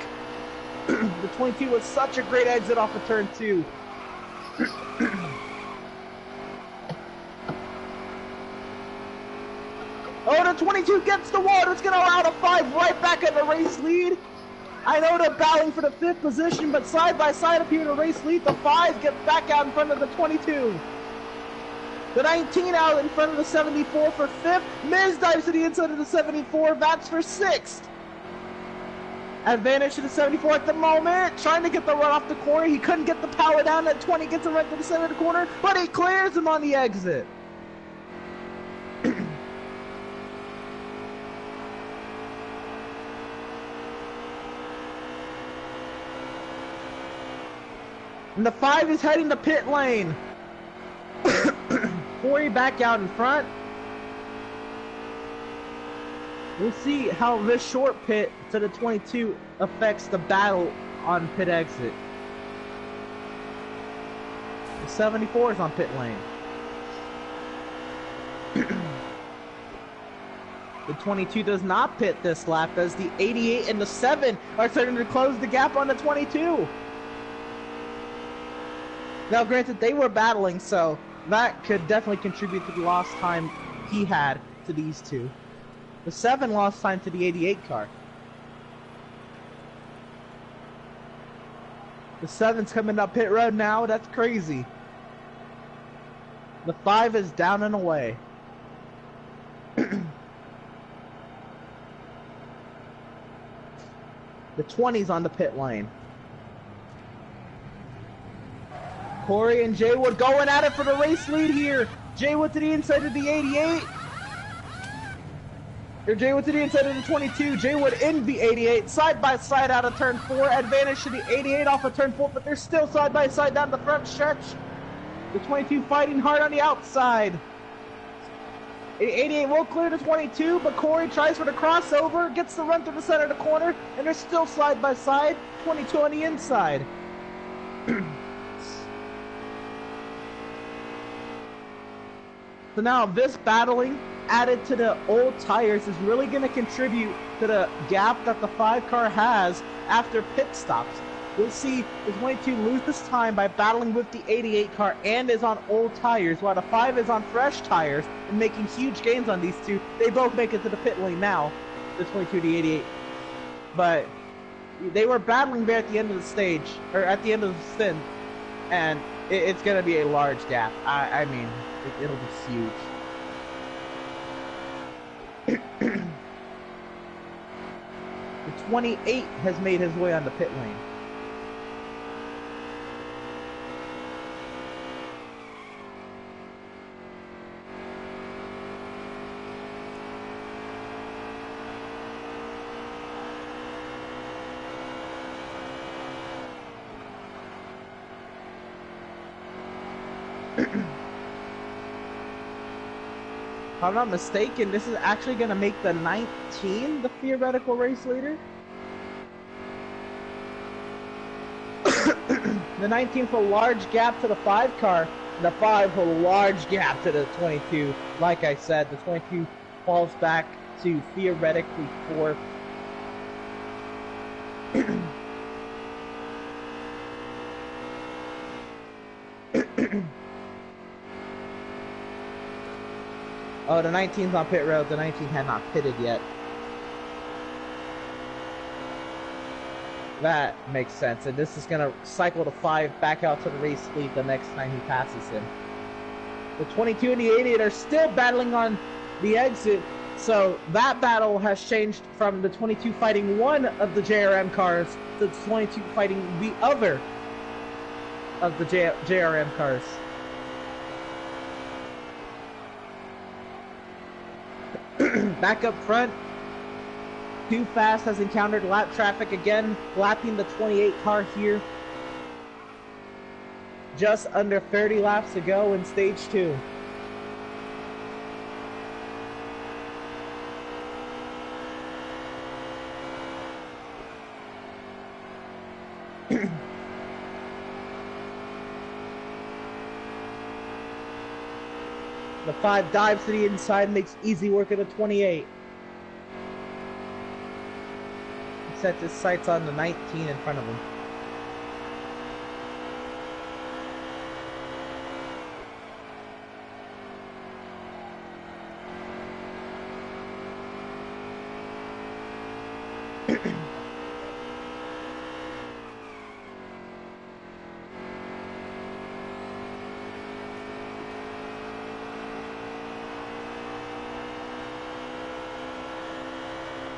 The 22 was such a great exit off of turn 2. Oh, the 22 gets the wall. It's going to allow the 5 right back at the race lead. I know they're battling for the 5th position, but side by side up here in the race lead, the 5 gets back out in front of the 22. The 19 out in front of the 74 for 5th. Miz dives to the inside of the 74. That's for 6th. Advantage to the 74 at the moment. Trying to get the run off the corner. He couldn't get the power down. That 20 gets him right to the center of the corner, but he clears him on the exit. And the 5 is heading to pit lane. 40 back out in front. We'll see how this short pit to the 22 affects the battle on pit exit. The 74 is on pit lane. The 22 does not pit this lap as the 88 and the 7 are starting to close the gap on the 22. Now, granted, they were battling, so that could definitely contribute to the lost time he had to these two. The 7 lost time to the 88 car. The 7's coming up pit road now. That's crazy. The 5 is down and away. The 20's on the pit lane. Corey and Jay Wood going at it for the race lead here. Jay Wood to the inside of the 88. Or Jay Wood to the inside of the 22. Jay Wood in the 88. Side by side out of turn 4. Advantage to the 88 off of turn 4, but they're still side by side down the front stretch. The 22 fighting hard on the outside. 88 will clear the 22, but Corey tries for the crossover, gets the run through the center of the corner, and they're still side by side. 22 on the inside. So now this battling added to the old tires is really going to contribute to the gap that the 5 car has after pit stops. We'll see the 22 lose this time by battling with the 88 car and is on old tires, while the 5 is on fresh tires and making huge gains on these two. They both make it to the pit lane now, the 22 to the 88. But they were battling there at the end of the stage, or at the end of the stint, and it's going to be a large gap. I mean, it'll be huge. The 28 has made his way on the pit lane. If I'm not mistaken, this is actually going to make the 19 the theoretical race leader. The 19 for a large gap to the 5 car, and the 5 for a large gap to the 22. Like I said, the 22 falls back to theoretically 4th. Oh, the 19's on pit road. The 19 had not pitted yet. That makes sense. And this is going to cycle the 5 back out to the race lead the next time he passes him. The 22 and the 88 are still battling on the exit. So that battle has changed from the 22 fighting one of the JRM cars to the 22 fighting the other of the JRM cars. Back up front, Too Fast has encountered lap traffic again, lapping the 28 car here. Just under 30 laps to go in stage 2. The 5 dives to the inside, makes easy work of the 28. He sets his sights on the 19 in front of him.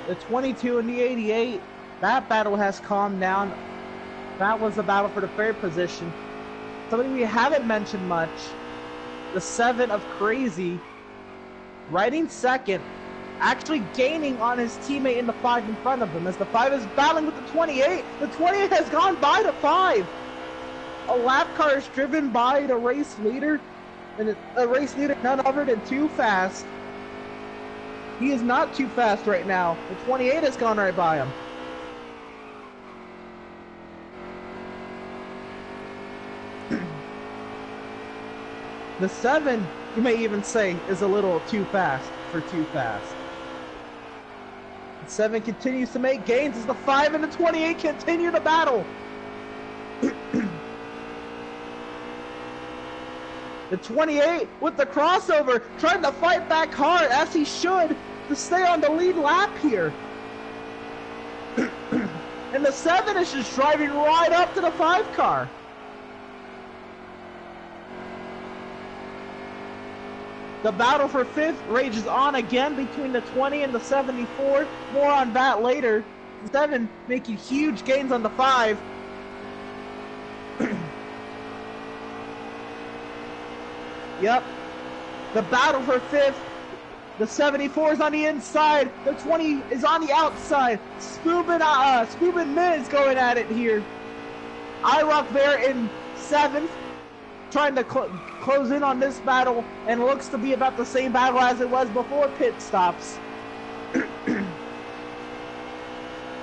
The 22 and the 88, that battle has calmed down. That was the battle for the 3rd position. Something we haven't mentioned much, the 7 of Crazy, riding 2nd, actually gaining on his teammate in the 5 in front of him. As the 5 is battling with the 28, the 28 has gone by the 5. A lap car is driven by the race leader, and a race leader none other than Too Fast. He is not too fast right now. The 28 has gone right by him. The 7, you may even say, is a little too fast for Too Fast. The 7 continues to make gains as the 5 and the 28 continue to battle. The 28 with the crossover, trying to fight back hard, as he should, to stay on the lead lap here. And the 7 is just driving right up to the 5 car. The battle for 5th rages on again between the 20 and the 74. More on that later. The 7 making huge gains on the 5. Yep. The battle for 5th. The 74 is on the inside. The 20 is on the outside. Scoob and Miz going at it here. IROC there in 7th. trying to close in on this battle, and it looks to be about the same battle as it was before pit stops.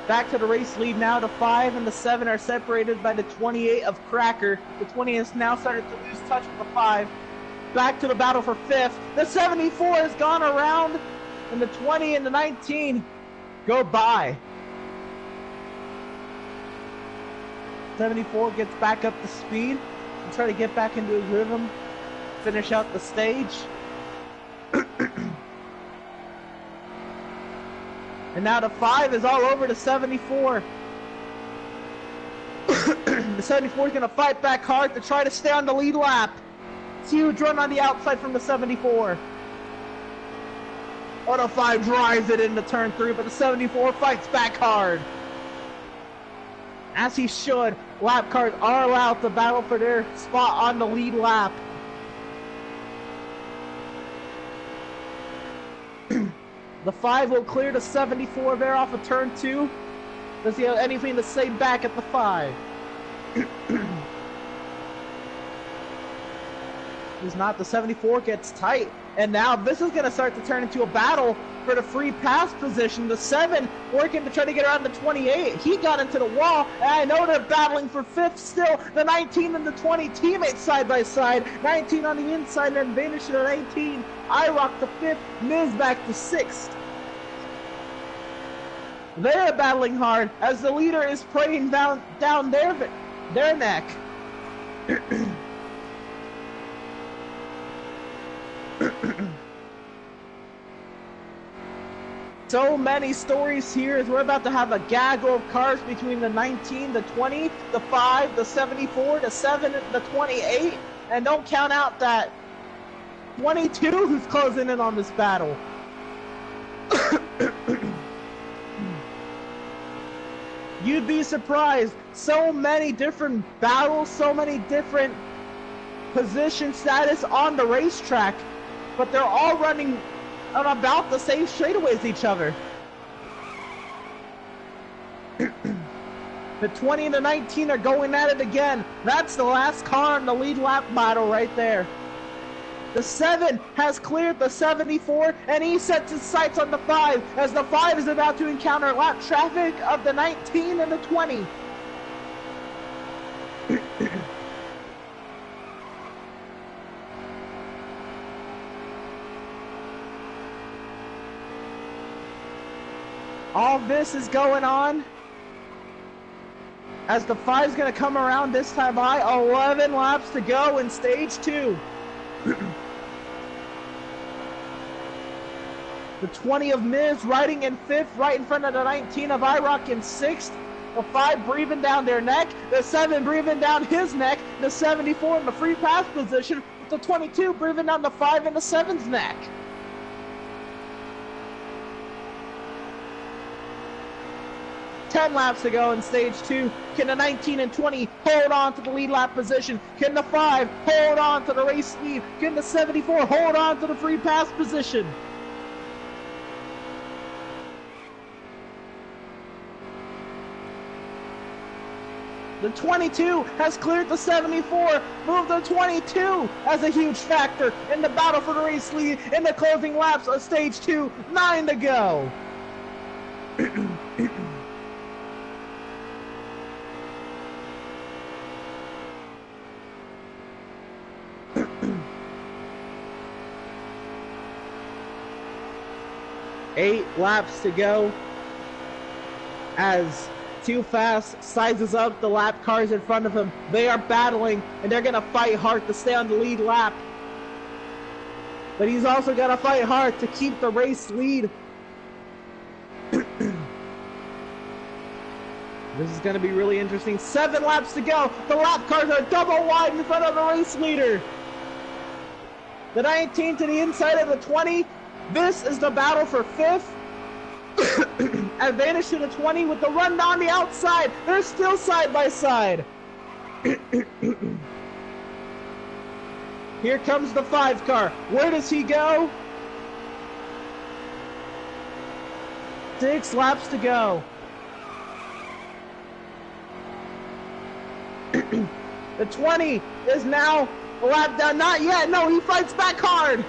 Back to the race lead now. The 5 and the 7 are separated by the 28 of Cracker. The 20 has now started to lose touch with the 5. Back to the battle for 5th. The 74 has gone around, and the 20 and the 19 go by. 74 gets back up to speed and try to get back into his rhythm, finish out the stage. And now the 5 is all over the 74. The 74 is going to fight back hard to try to stay on the lead lap. It's a huge run on the outside from the 74. Oh, the 5 drives it into turn 3, but the 74 fights back hard. As he should. Lap cars are allowed to battle for their spot on the lead lap. The 5 will clear the 74 there off of turn 2. Does he have anything to say back at the 5? He's not. The 74 gets tight. And now this is going to start to turn into a battle for the free pass position. The 7 working to try to get around the 28. He got into the wall. And I know they're battling for 5th still. The 19 and the 20 teammates side by side. 19 on the inside and Vanish to the 19. IROC to 5th. Miz back to 6th. They're battling hard as the leader is praying down their neck. So many stories here as we're about to have a gaggle of cars between the 19, the 20, the 5, the 74, the 7, the 28, and don't count out that 22 who's closing in on this battle. You'd be surprised. So many different battles, so many different position status on the racetrack, but they're all running on about the same straightaway as each other. The 20 and the 19 are going at it again. That's the last car in the lead lap battle right there. The 7 has cleared the 74, and he sets his sights on the 5, as the 5 is about to encounter lap traffic of the 19 and the 20. All this is going on as the 5 is going to come around this time by. 11 laps to go in stage 2. The 20 of Miz riding in 5th, right in front of the 19 of IROC in 6th. The 5 breathing down their neck. The 7 breathing down his neck. The 74 in the free pass position. With the 22 breathing down the 5 and the 7's neck. Ten laps to go in stage 2. Can the 19 and 20 hold on to the lead lap position? Can the 5 hold on to the race lead? Can the 74 hold on to the free pass position? The 22 has cleared the 74, moved the 22 as a huge factor in the battle for the race lead in the closing laps of stage 2. 9 to go. 8 laps to go as Too Fast sizes up the lap cars in front of him. They are battling, and they're going to fight hard to stay on the lead lap. But he's also going to fight hard to keep the race lead. This is going to be really interesting. 7 laps to go. The lap cars are double wide in front of the race leader. The 19 to the inside of the 20. This is the battle for 5th. Advantage to the 20 with the run on the outside. They're still side by side. Here comes the 5 car. Where does he go? 6 laps to go. The 20 is now A lap down, not yet. No, he fights back hard.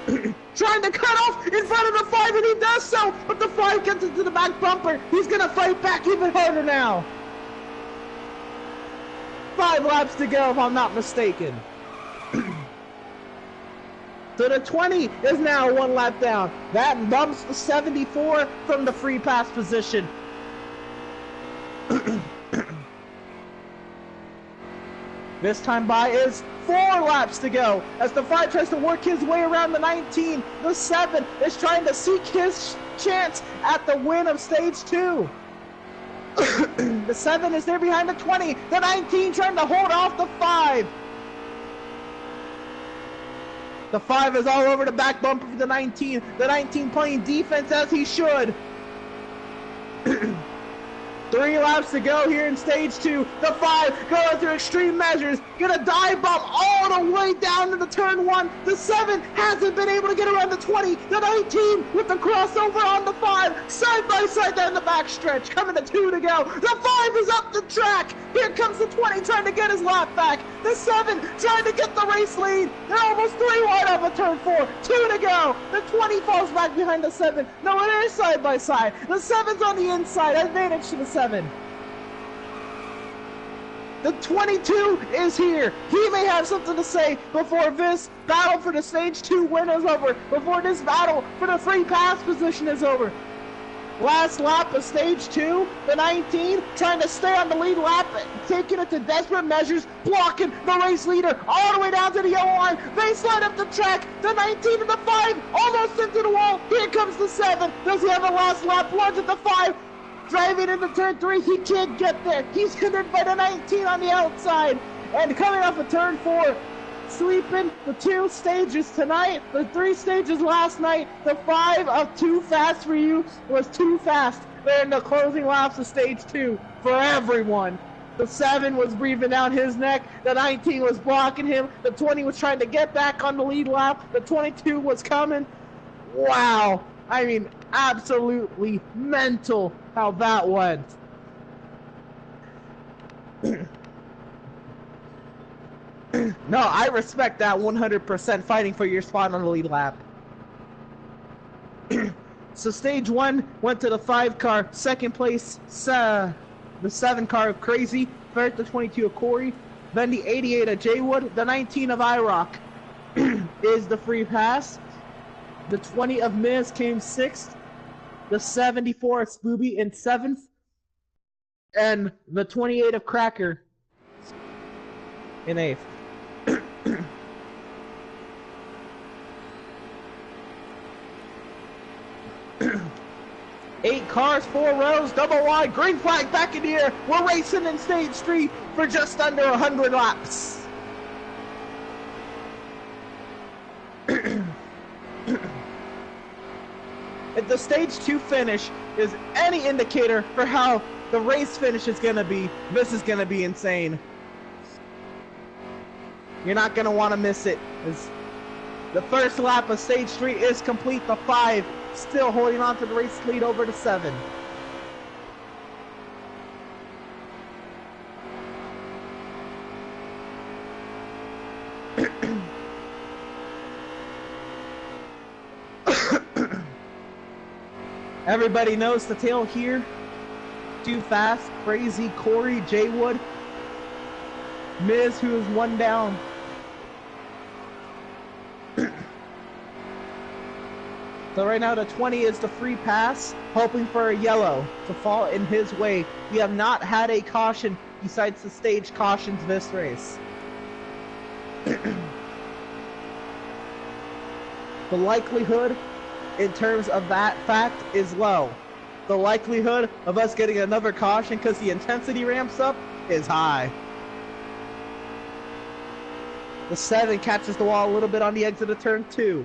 Trying to cut off in front of the 5, and he does so, but the 5 gets into the back bumper. He's gonna fight back even harder now. 5 laps to go, if I'm not mistaken. So the 20 is now 1 lap down. That bumps the 74 from the free pass position. This time by is 4 laps to go as the 5 tries to work his way around the 19. The 7 is trying to seek his chance at the win of stage 2. The 7 is there behind the 20. The 19 trying to hold off the 5. The 5 is all over the back bumper for the 19. The 19 playing defense as he should. 3 laps to go here in stage 2. The 5 going through extreme measures. Gonna dive bomb all the way down to the turn 1. The 7 hasn't been able to get around the 20. The 19 with the crossover on the 5. Side by side down the back stretch. Coming to 2 to go. The 5 is up the track. Here comes the 20 trying to get his lap back. The 7 trying to get the race lead. They're almost 3 wide off of turn 4. 2 to go. The 20 falls back behind the 7. No, it is side by side. The 7's on the inside. Advantage to the 7. The 22 is here. He may have something to say before this battle for the stage 2 win is over. Before this battle for the free pass position is over. Last lap of stage 2, the 19 trying to stay on the lead lap, taking it to desperate measures, blocking the race leader all the way down to the yellow line. They slide up the track. The 19 and the 5 almost into the wall. Here comes the 7. Does he have a last lap? Lunge at the 5. Driving into turn 3, he can't get there. He's hindered by the 19 on the outside. And coming off of turn 4, sweeping the 2 stages tonight, the 3 stages last night. The 5 of Too Fast for You was too fast. They're in the closing laps of stage 2 for everyone. The 7 was breathing down his neck. The 19 was blocking him. The 20 was trying to get back on the lead lap. The 22 was coming. Wow. I mean, absolutely mental how that went. No, I respect that 100% fighting for your spot on the lead lap. So stage 1 went to the 5 car. Second place, the 7 car of Crazy. Third, the 22 of Corey. Then the 88 of Jaywood. The 19 of IROC is the free pass. The 20 of Miz came 6th. The 74 of Spooby in 7th. And the 28 of Cracker in 8th. 8 cars, 4 rows, double wide, green flag back in the air. We're racing in stage 3 for just under 100 laps. If the stage 2 finish is any indicator for how the race finish is going to be, this is going to be insane. You're not going to want to miss it. The first lap of stage 3 is complete. The 5 still holding on to the race lead over the 7. Everybody knows the tale here. Too Fast, Crazy, Corey, Jaywood, Miz, who is 1 down. So right now the 20 is the free pass, hoping for a yellow to fall in his way. We have not had a caution besides the stage cautions this race. The likelihood in terms of that fact is low. The likelihood of us getting another caution because the intensity ramps up is high. The 7 catches the wall a little bit on the exit of turn 2.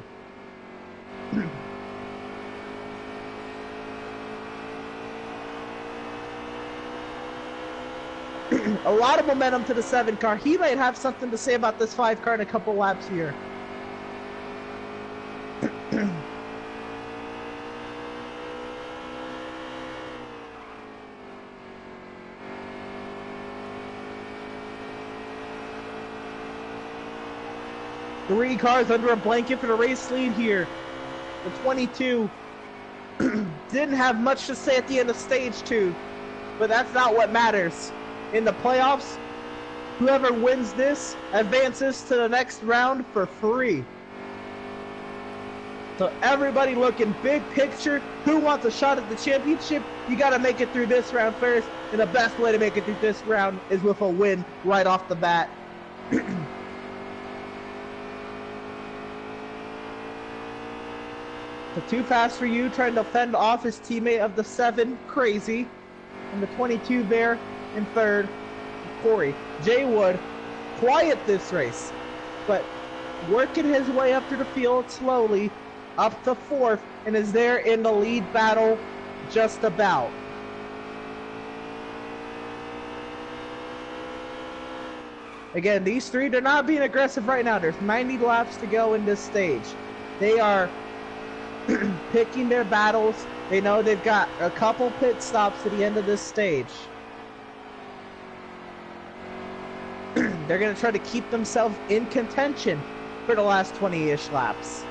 A lot of momentum to the 7 car. He might have something to say about this 5 car in a couple laps here. 3 cars under a blanket for the race lead here. The 22 didn't have much to say at the end of stage 2, but that's not what matters. In the playoffs, whoever wins this advances to the next round for free. So everybody looking big picture, who wants a shot at the championship, you got to make it through this round first, and the best way to make it through this round is with a win right off the bat. So Too Fast for You trying to fend off his teammate of the 7, Crazy, and the 22 there in 3rd, Corey. Jay Wood, quiet this race, but working his way up through the field slowly, up to 4th, and is there in the lead battle just about. Again, these 3, they're not being aggressive right now. There's 90 laps to go in this stage. They are picking their battles. They know they've got a couple pit stops at the end of this stage. They're going to try to keep themselves in contention for the last 20-ish laps.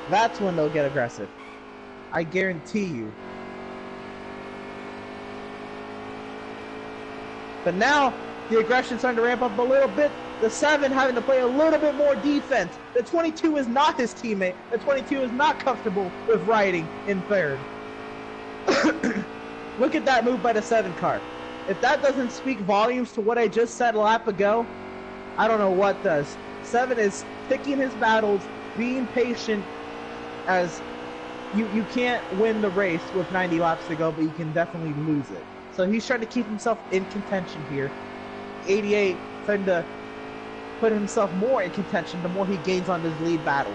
That's when they'll get aggressive. I guarantee you. But now, the aggression's starting to ramp up a little bit. The 7 having to play a little bit more defense. The 22 is not his teammate. The 22 is not comfortable with riding in 3rd. Look at that move by the 7 car. If that doesn't speak volumes to what I just said a lap ago, I don't know what does. 7 is picking his battles, being patient, as you can't win the race with 90 laps to go, but you can definitely lose it. So he's trying to keep himself in contention here. 88 trying to put himself more in contention the more he gains on his lead battle.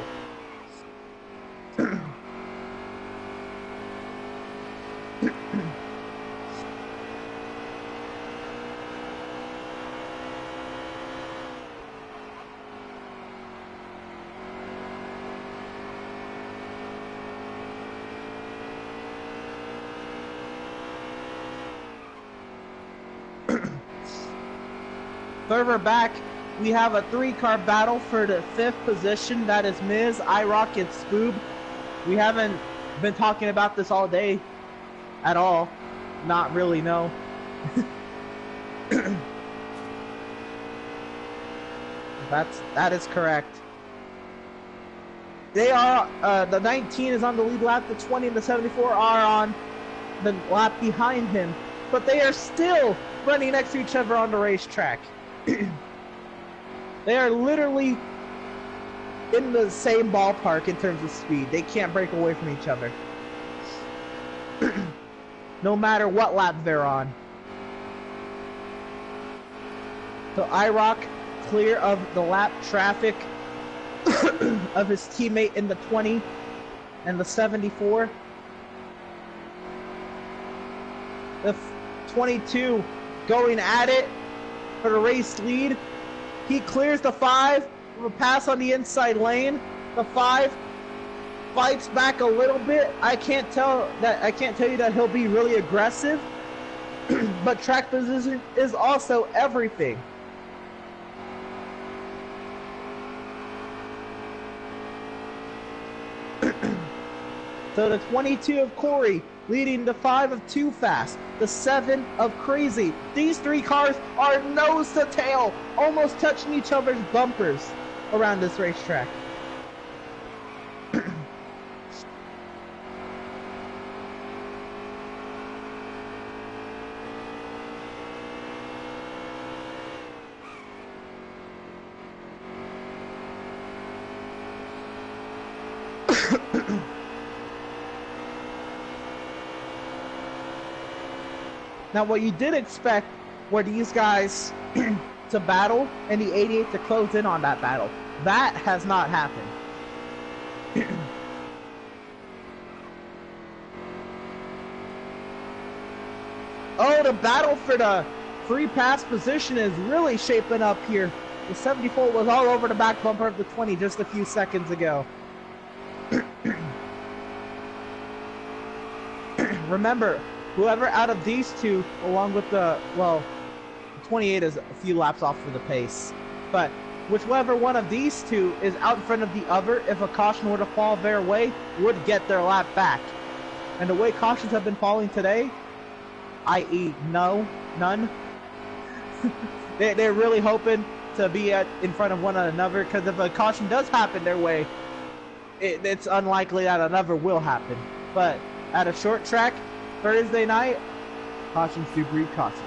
Further back, we have a 3-car battle for the 5th position. That is Miz, iRock, and Scoob. We haven't been talking about this all day at all. Not really, no. That is correct. They are, the 19 is on the lead lap, the 20 and the 74 are on the lap behind him. But they are still running next to each other on the racetrack. They are literally in the same ballpark in terms of speed. They can't break away from each other. No matter what lap they're on. So iRock clear of the lap traffic of his teammate in the 20 and the 74. The 22 going at it for the race lead. He clears the 5 with a pass on the inside lane. The 5 fights back a little bit. I can't tell you that he'll be really aggressive, but track position is also everything. So the 22 of Corey leading the 5 of Too Fast, the 7 of Crazy. These 3 cars are nose to tail, almost touching each other's bumpers around this racetrack. Now, what you did expect were these guys to battle and the 88 to close in on that battle. That has not happened. Oh, the battle for the free pass position is really shaping up here. The 74 was all over the back bumper of the 20 just a few seconds ago. Remember, whoever out of these 2, along with the, well, 28 is a few laps off for the pace, but whichever one of these two is out in front of the other, if a caution were to fall their way, would get their lap back. And the way cautions have been falling today, i.e. none, they're really hoping to be in front of one another, because if a caution does happen their way, it's unlikely that another will happen. But at a short track, Thursday night, cautions do breed cautions.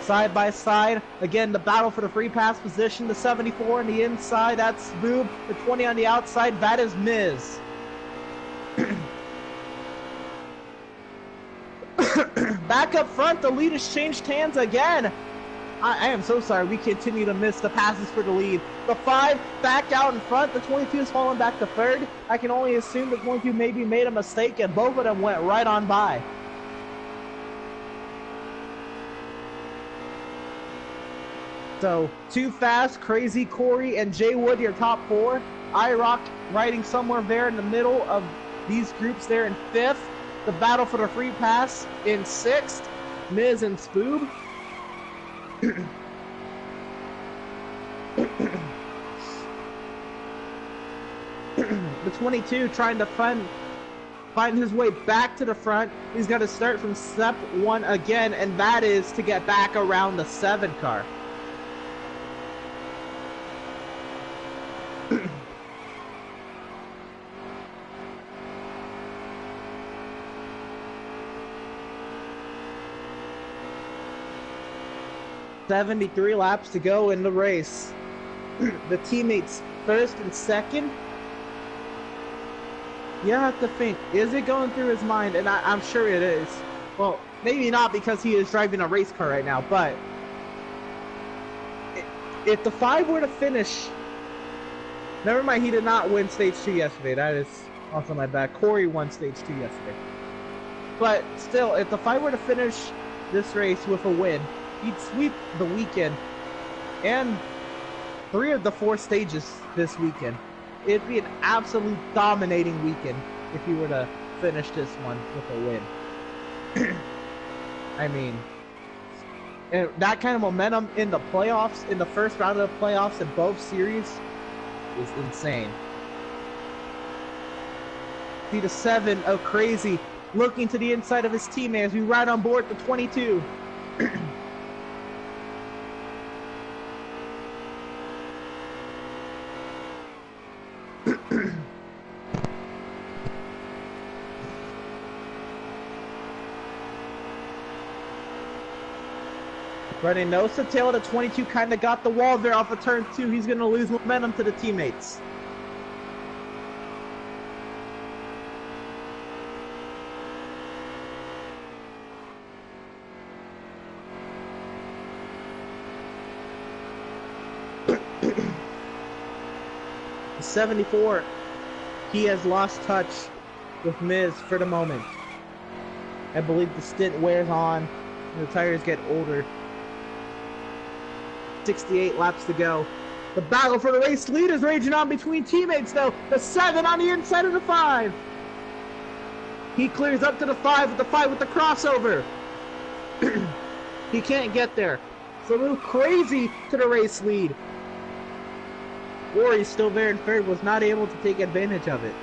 Side by side, again, the battle for the free pass position, the 74 on the inside, that's Boob, the 20 on the outside, that is Miz. Back up front, the lead has changed hands again. I am so sorry, we continue to miss the passes for the lead. The 5 back out in front, the 22 is falling back to third. I can only assume the 22 maybe made a mistake and both of them went right on by. So, Too Fast, Crazy Corey, and Jay Wood, your top 4. IROC riding somewhere there in the middle of these groups there in 5th. The battle for the free pass in 6th. Miz and Spoob. The 22 trying to find his way back to the front. He's got to start from step 1 again, and that is to get back around the 7 car. .73 laps to go in the race. The teammates first and second. You have to think, is it going through his mind? And I'm sure it is. Well, maybe not because he is driving a race car right now, but if the 5 were to finish... Never mind, he did not win Stage 2 yesterday. That is also my bad. Corey won Stage 2 yesterday. But still, if the 5 were to finish this race with a win, he'd sweep the weekend and 3 of the 4 stages this weekend. It'd be an absolute dominating weekend if he were to finish this one with a win. I mean, and that kind of momentum in the playoffs, in the first round of the playoffs in both series, is insane. See the 7 of Crazy looking to the inside of his teammate as we ride on board the 22. Running nose to tail, the 22 kind of got the wall there off of turn 2. He's going to lose momentum to the teammates. The 74, he has lost touch with Miz for the moment. I believe the stint wears on and the tires get older. 68 laps to go. The battle for the race lead is raging on between teammates though. The 7 on the inside of the 5. He clears up to the 5 with the 5 with the crossover. He can't get there. So move Crazy to the race lead. Rory's still there in third, was not able to take advantage of it.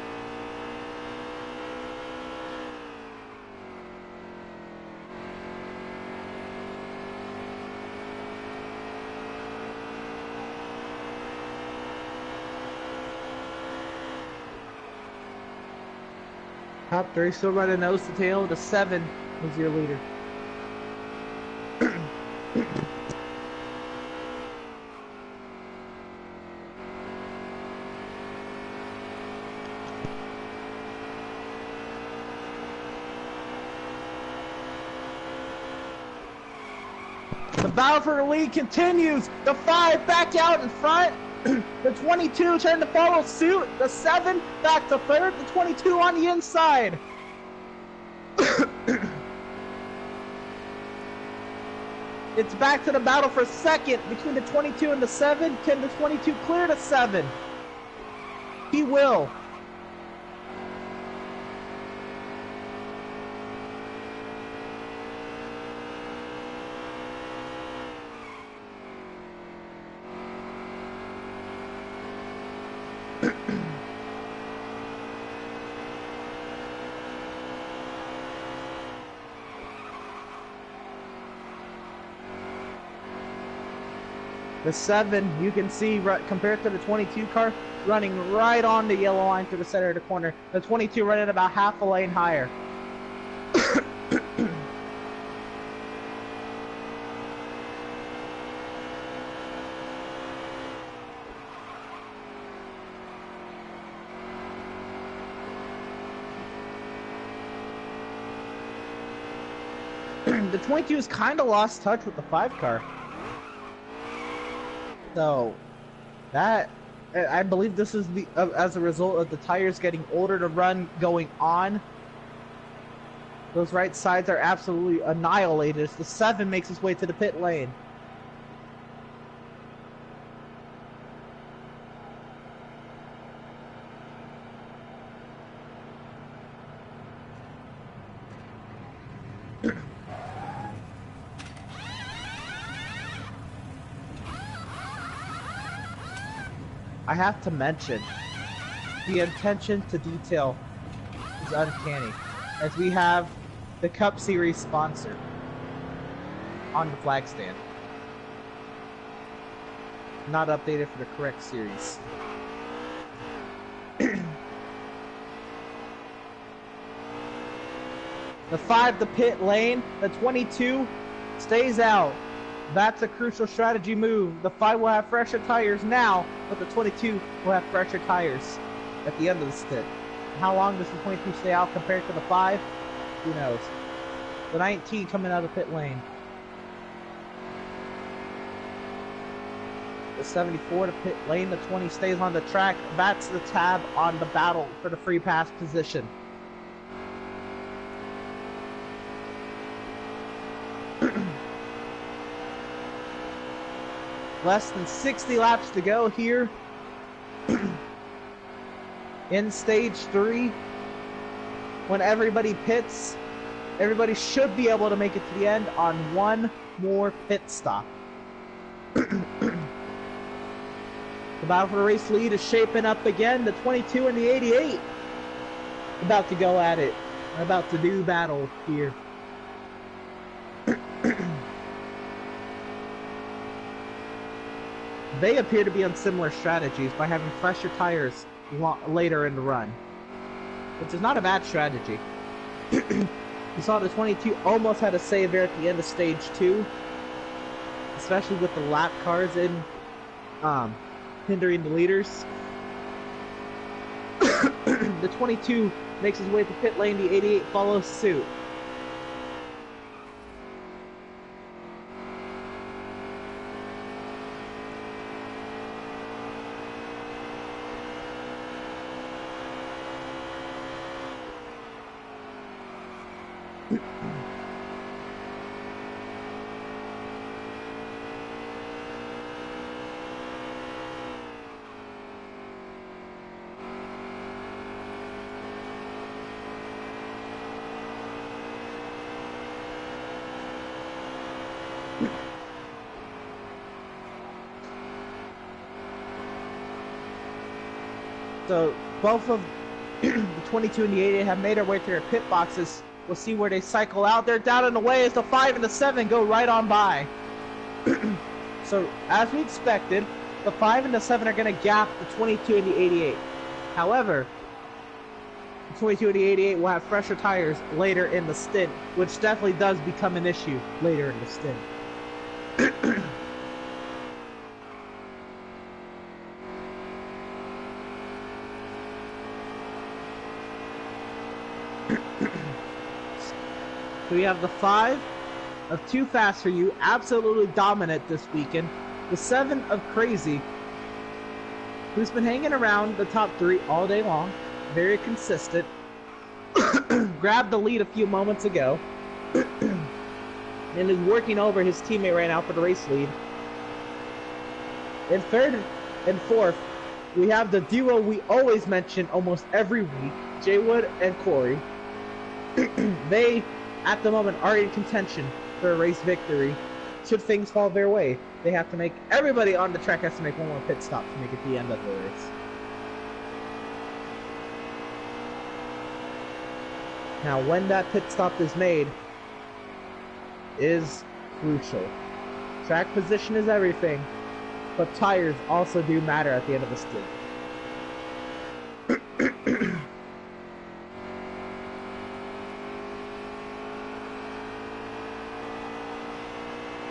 Top 3 still running nose to tail. The 7 was your leader. The battle for the lead continues. The 5 back out in front. The 22 trying to follow suit. The 7 back to third. The 22 on the inside. It's back to the battle for second between the 22 and the 7. Can the 22 clear the 7? He will. The 7, you can see, compared to the 22 car, running right on the yellow line through the center of the corner. The 22 running about half a lane higher. The 22 has kind of lost touch with the 5 car. So, that, I believe this is as a result of the tires getting older to run going on. Those right sides are absolutely annihilated as the 7 makes its way to the pit lane. I have to mention, the attention to detail is uncanny, as we have the Cup Series sponsor on the flag stand. Not updated for the correct series. The 5, the pit lane, the 22 stays out. That's a crucial strategy move. The 5 will have fresher tires now, but the 22 will have fresher tires at the end of the stint. How long does the 22 stay out compared to the 5? Who knows? The 19 coming out of the pit lane. The 74 to pit lane, the 20 stays on the track. That's the tab on the battle for the free pass position. Less than 60 laps to go here in stage 3. When everybody pits, everybody should be able to make it to the end on one more pit stop. The battle for the race lead is shaping up again. The 22 and the 88 about to go at it. About to do battle here. They appear to be on similar strategies by having fresher tires later in the run, which is not a bad strategy. You saw the 22 almost had a save there at the end of stage 2, especially with the lap cars in hindering the leaders. The 22 makes his way to pit lane, the 88 follows suit. So both of the 22 and the 88 have made their way to their pit boxes. We'll see where they cycle out. They're down and away as the 5 and the 7 go right on by. So as we expected, the 5 and the 7 are going to gap the 22 and the 88. However, the 22 and the 88 will have fresher tires later in the stint, which definitely does become an issue later in the stint. So we have the 5 of Too Fast For You, absolutely dominant this weekend. The 7 of Crazy, who's been hanging around the top 3 all day long, very consistent. Grabbed the lead a few moments ago, and is working over his teammate right now for the race lead. In 3rd and 4th, we have the duo we always mention almost every week, Jaywood and Corey. They, at the moment, are in contention for a race victory. Should things fall their way, they have to make, everybody on the track has to make one more pit stop to make it the end of the race. Now, when that pit stop is made, is crucial. Track position is everything. but tires also do matter at the end of the stint.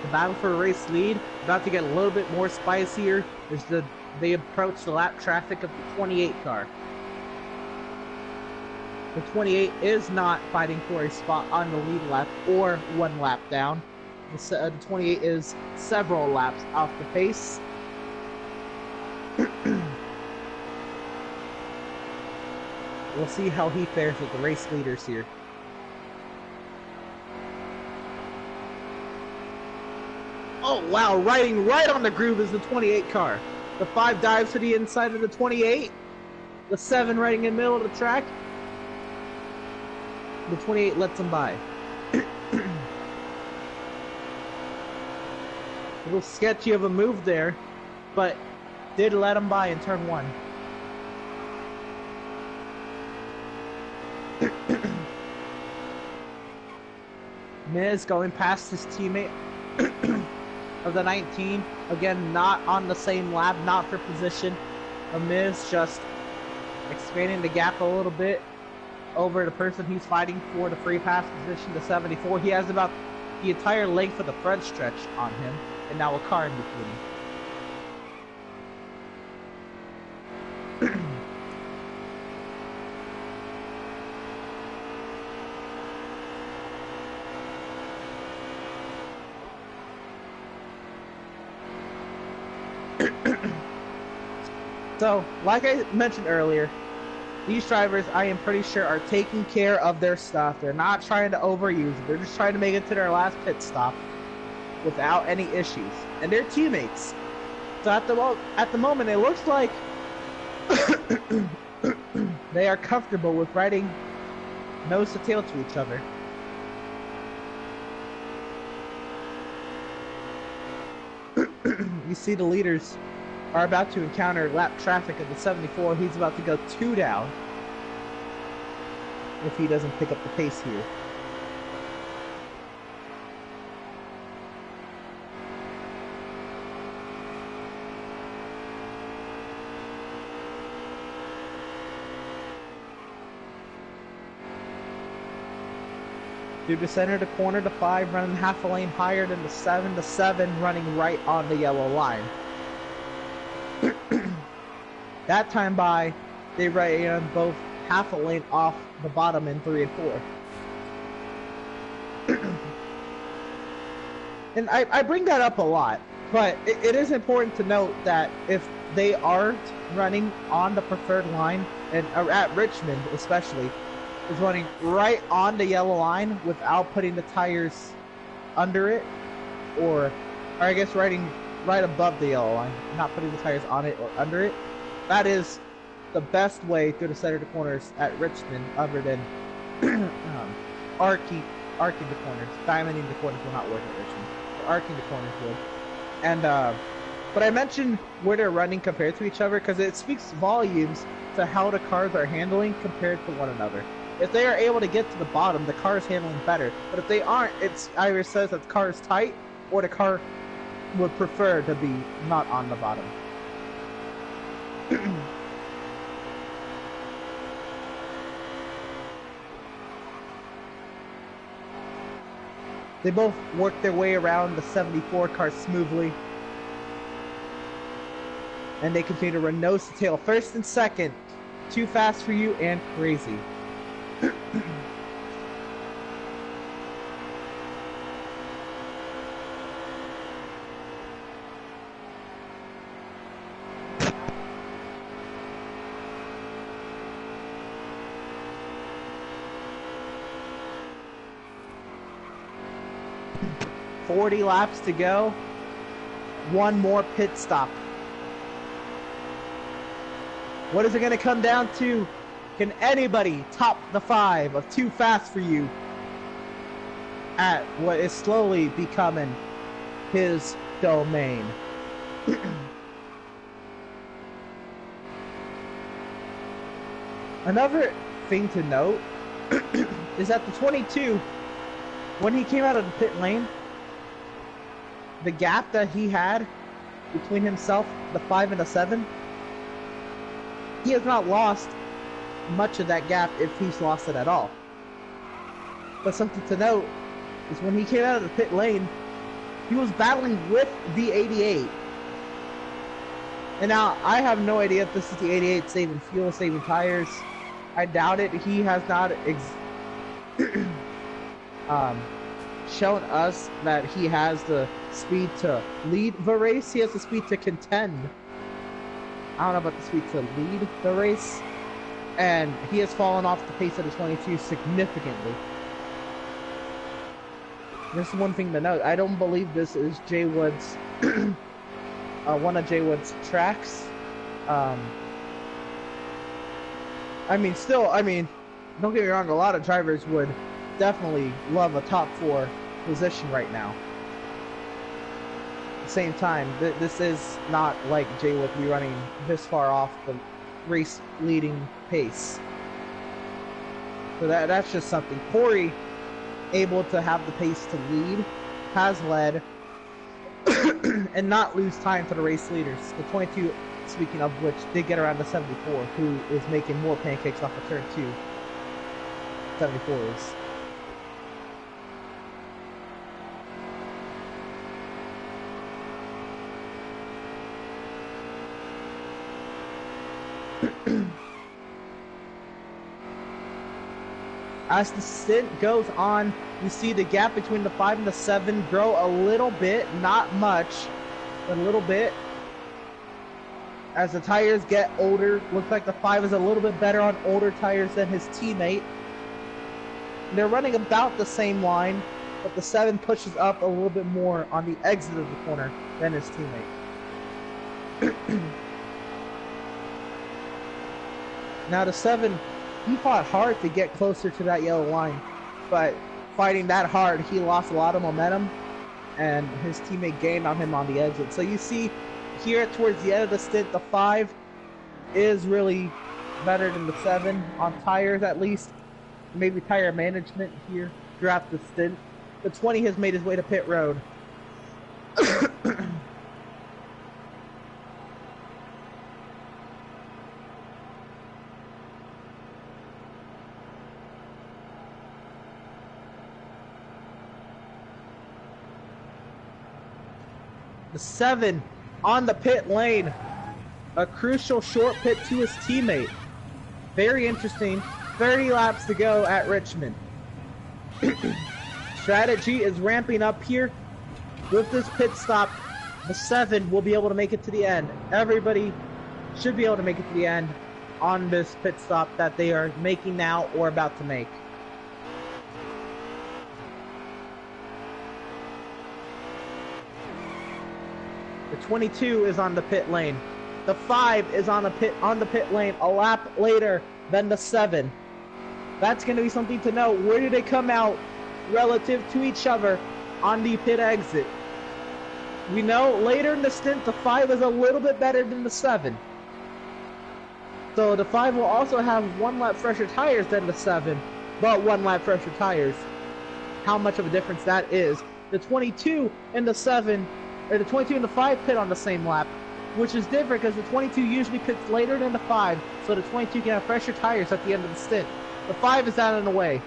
The battle for race lead about to get a little bit more spicier as they approach the lap traffic of the 28 car. The 28 is not fighting for a spot on the lead lap or one lap down. The 28 is several laps off the pace. We'll see how he fares with the race leaders here. Oh wow, riding right on the groove is the 28 car. The 5 dives to the inside of the 28. The 7 riding in the middle of the track. The 28 lets him by. A little sketchy of a move there, but did let him by in turn 1. Miz going past his teammate of the 19. Again, not on the same lap, not for position. Miz just expanding the gap a little bit over the person he's fighting for the free pass position, the 74. He has about the entire length of the front stretch on him, and now a car in between. So, like I mentioned earlier, these drivers, I am pretty sure, are taking care of their stuff. They're not trying to overuse it. They're just trying to make it to their last pit stop without any issues. And they're teammates. So at the moment, it looks like they are comfortable with riding nose to tail to each other. You see the leaders are about to encounter lap traffic of the 74. He's about to go 2 down if he doesn't pick up the pace here. Through the center to corner to 5, running half a lane higher than the 7 to 7, running right on the yellow line. That time by, they ran both half a lane off the bottom in 3 and 4. And I bring that up a lot, but it is important to note that if they aren't running on the preferred line, and at Richmond especially, is running right on the yellow line without putting the tires under it, or I guess riding right above the yellow line, not putting the tires on it or under it. That is the best way through the center to corners at Richmond, other than arcing the corners. Diamonding the corners will not work at Richmond. Arcing the corners would. And but I mentioned where they're running compared to each other because it speaks volumes to how the cars are handling compared to one another. If they are able to get to the bottom, the car is handling better. But if they aren't, it's either says that the car is tight or the car would prefer to be not on the bottom. They both work their way around the 74 car smoothly. And they continue to run nose to tail. First and second. Too fast for you and crazy. $40 laps to go. One more pit stop. What is it going to come down to? Can anybody top the 5 of Too Fast for You at what is slowly becoming his domain? Another thing to note is that the 22, when he came out of the pit lane, the gap that he had between himself, the 5 and the 7, he has not lost much of that gap if he's lost it at all. But something to note is when he came out of the pit lane, he was battling with the 88. And now, I have no idea if this is the 88 saving fuel, saving tires. I doubt it. He has not shown us that he has the speed to lead the race. He has the speed to contend. I don't know about the speed to lead the race. And he has fallen off the pace of the 22 significantly. This is one thing to note. I don't believe this is Jay Wood's one of Jay Wood's tracks. I mean, don't get me wrong, a lot of drivers would definitely love a top 4 position right now. At the same time, this is not like Jay Wood be running this far off the race leading pace. So that's just something. Corey, able to have the pace to lead, has led, and not lose time to the race leaders. The 22, speaking of which, did get around the 74, who is making more pancakes off of turn 2. 74 is. As the stint goes on, you see the gap between the 5 and the 7 grow a little bit, not much, but a little bit. As the tires get older, looks like the 5 is a little bit better on older tires than his teammate. They're running about the same line, but the 7 pushes up a little bit more on the exit of the corner than his teammate. Now the 7, he fought hard to get closer to that yellow line, but fighting that hard, he lost a lot of momentum, and his teammate gained on him on the exit. So you see here towards the end of the stint, the 5 is really better than the 7 on tires, at least. Maybe tire management here throughout the stint. The 20 has made his way to pit road. The 7 on the pit lane. A crucial short pit to his teammate. Very interesting. 30 laps to go at Richmond. Strategy is ramping up here. With this pit stop, the 7 will be able to make it to the end. Everybody should be able to make it to the end on this pit stop that they are making now or about to make. The 22 is on the pit lane. The 5 is on the pit lane a lap later than the 7. That's going to be something to note. Where do they come out relative to each other on the pit exit? We know later in the stint the 5 is a little bit better than the 7. So the 5 will also have 1 lap fresher tires than the 7, but 1 lap fresher tires. How much of a difference that is. The 22 and the 7, or the 22 and the 5 pit on the same lap, which is different because the 22 usually pits later than the 5, so the 22 can have fresher tires at the end of the stint. The 5 is down and away.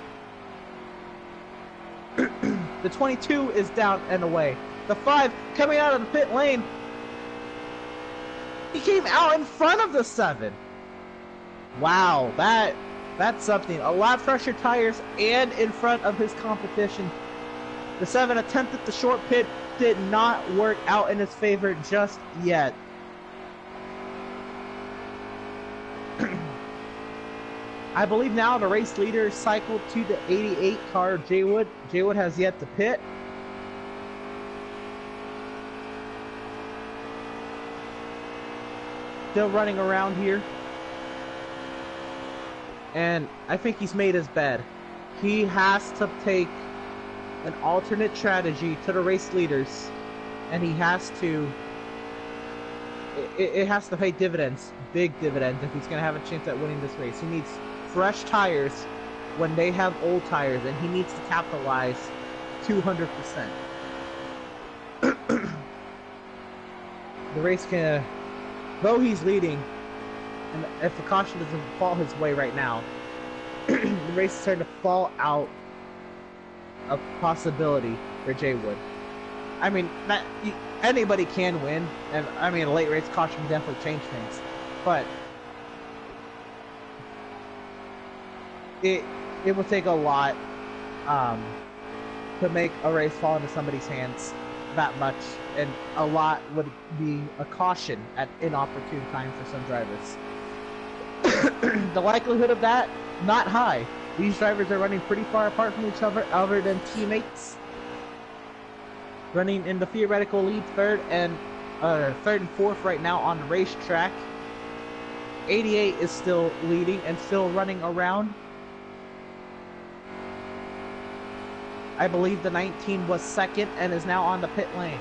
The 22 is down and away. The 5 coming out of the pit lane, he came out in front of the 7. Wow, that's something. A lot fresher tires and in front of his competition. The 7 attempted the short pit, did not work out in his favor just yet. I believe now the race leader cycled to the 88 car, Jay Wood. Jay Wood has yet to pit. Still running around here. And I think he's made his bed. He has to take an alternate strategy to the race leaders. And he has to... It has to pay dividends. Big dividends if he's going to have a chance at winning this race. He needs fresh tires when they have old tires, and he needs to capitalize 200%. the race can, though he's leading, and if the caution doesn't fall his way right now, the race is starting to fall out of possibility for Jay Wood. I mean, anybody can win, and I mean, a late race caution can definitely change things, but it will take a lot to make a race fall into somebody's hands that much, and a lot would be a caution at inopportune time for some drivers. The likelihood of that, not high. These drivers are running pretty far apart from each other than teammates. Running in the theoretical lead third and fourth right now on the racetrack. 88 is still leading and still running around. I believe the 19 was second and is now on the pit lane.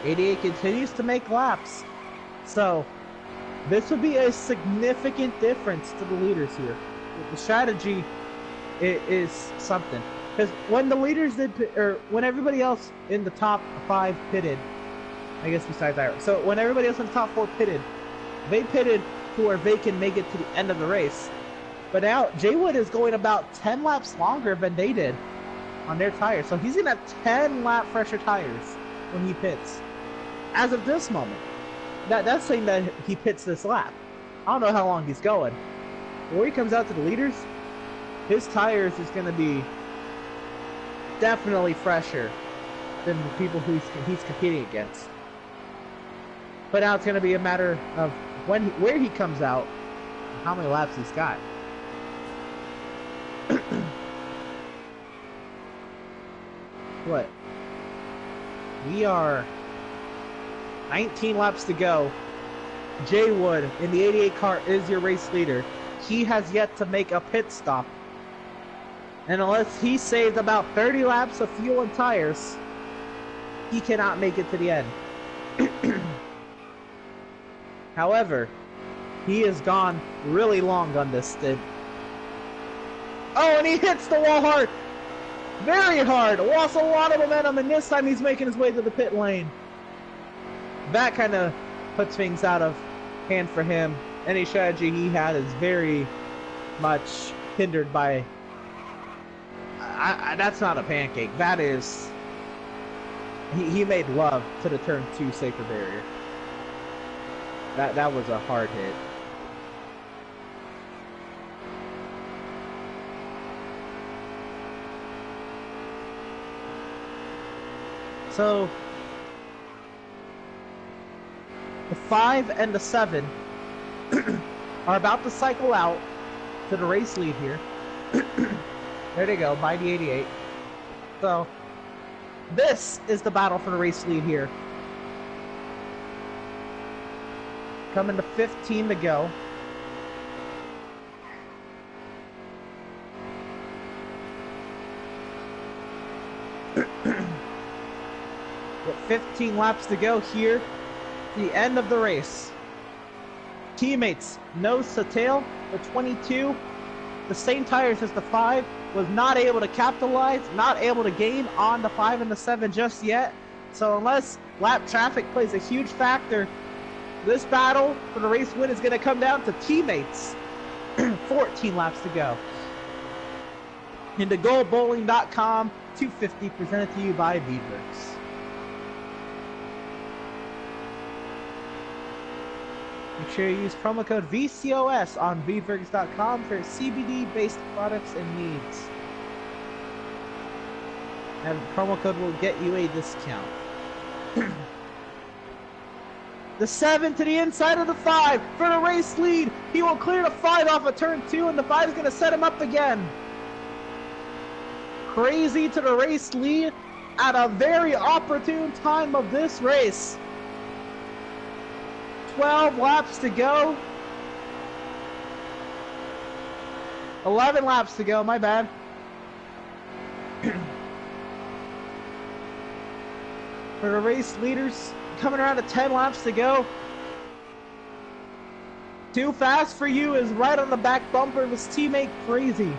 '88 continues to make laps. So, this would be a significant difference to the leaders here. The strategy is something. Because when the leaders did, or when everybody else in the top 5 pitted, I guess besides Ira, so when everybody else in the top 4 pitted, they pitted to where they can make it to the end of the race. But now, Jay Wood is going about 10 laps longer than they did on their tires. So he's going to have 10 lap fresher tires when he pits. As of this moment. That's saying that he pits this lap. I don't know how long he's going. But when he comes out to the leaders, his tires is going to be definitely fresher than the people who he's competing against. But now it's going to be a matter of where he comes out and how many laps he's got. What? We are 19 laps to go. Jay Wood in the 88 car is your race leader. He has yet to make a pit stop. And unless he saved about 30 laps of fuel and tires, he cannot make it to the end. However, he has gone really long on this stint. Oh, and he hits the wall hard. Very hard. Lost a lot of momentum, and this time he's making his way to the pit lane. That kind of puts things out of hand for him. Any strategy he had is very much hindered by... that's not a pancake. That is... He made love to the turn 2 safety barrier. That was a hard hit. So... the 5 and the 7 are about to cycle out to the race lead here. There they go, by the 88. So, this is the battle for the race lead here. Coming to 15 to go. With 15 laps to go here. The end of the race. Teammates, nose to tail, the 22, the same tires as the 5, was not able to capitalize, not able to gain on the 5 and the 7 just yet. So unless lap traffic plays a huge factor, this battle for the race win is going to come down to teammates. 14 laps to go. Into goldbowling.com, 250 presented to you by Veedverks. Make sure you use promo code VCOS on Veedverks.com for CBD-based products and needs. And the promo code will get you a discount. The 7 to the inside of the 5 for the race lead. He will clear the 5 off of turn 2, and the 5 is going to set him up again. Crazy to the race lead at a very opportune time of this race. 12 laps to go. 11 laps to go, my bad. For the race leaders, coming around to 10 laps to go. Too fast for you is right on the back bumper of his teammate Crazy.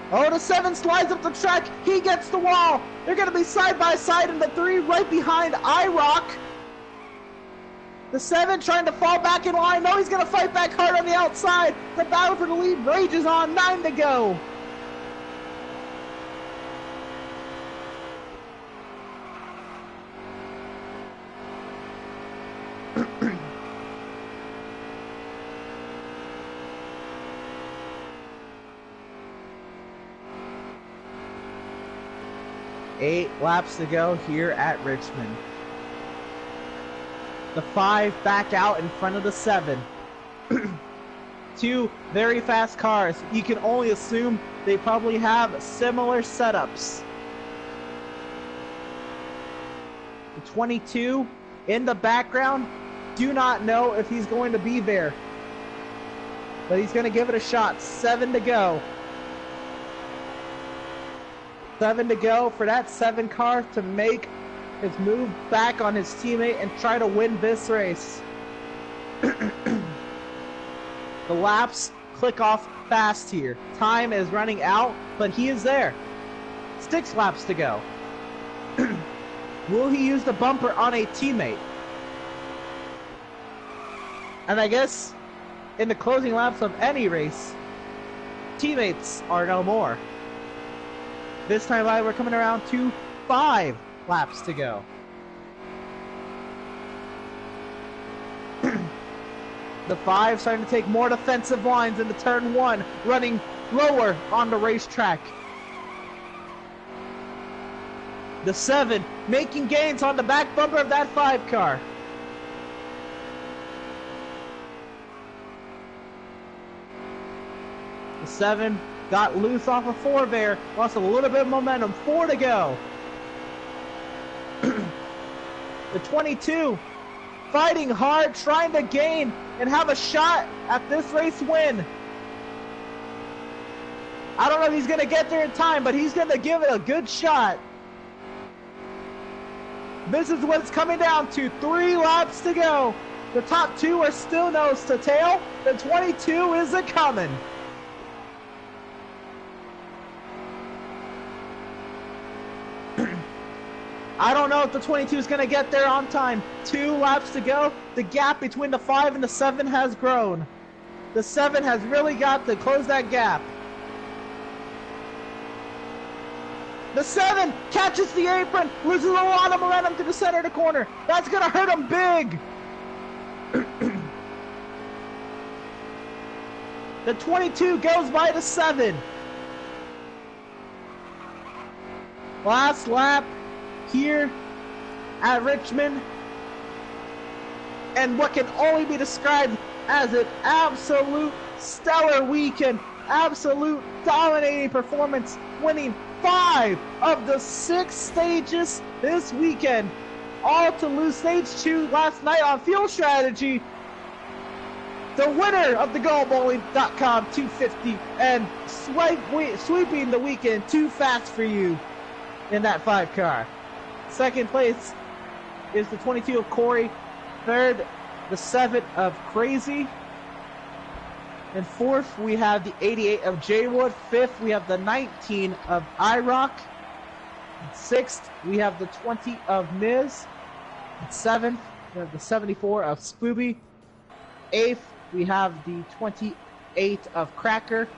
Oh, the 7 slides up the track. He gets the wall. They're going to be side by side in the 3 right behind IROC. The 7 trying to fall back in line. No, he's going to fight back hard on the outside. The battle for the lead rages on. 9 to go. Eight laps to go here at Richmond. The 5 back out in front of the 7. 2 very fast cars. You can only assume they probably have similar setups. The 22 in the background, do not know if he's going to be there, but he's going to give it a shot. 7 to go. 7 to go for that 7 car to make his move back on his teammate and try to win this race. The laps click off fast here. Time is running out, but he is there. 6 laps to go. Will he use the bumper on a teammate? And I guess in the closing laps of any race, teammates are no more. This time we're coming around to 5 laps to go. The 5 starting to take more defensive lines into turn 1, running lower on the racetrack. The 7 making gains on the back bumper of that 5 car. The 7 got loose off of 4 there, lost a little bit of momentum. 4 to go. The 22 fighting hard, trying to gain and have a shot at this race win. I don't know if he's going to get there in time, but he's going to give it a good shot. This is what it's coming down to. 3 laps to go. The top 2 are still nose to tail. The 22 is a-coming. I don't know if the 22 is going to get there on time. 2 laps to go. The gap between the 5 and the 7 has grown. The 7 has really got to close that gap. The 7 catches the apron, loses a lot of momentum to the center of the corner. That's going to hurt him big. The 22 goes by the 7. Last lap here at Richmond, and what can only be described as an absolute stellar weekend, absolute dominating performance, winning 5 of the 6 stages this weekend, all to lose stage 2 last night on Fuel Strategy. The winner of the GoBowling.com 250 and sweeping the weekend Too Fast for You in that 5 car. Second place is the 22 of Corey. Third, the 7 of Crazy. And 4th, we have the 88 of Jaywood. 5th, we have the 19 of IROC. 6th, we have the 20 of Miz. And 7th, we have the 74 of Spooby. 8th, we have the 28 of Cracker.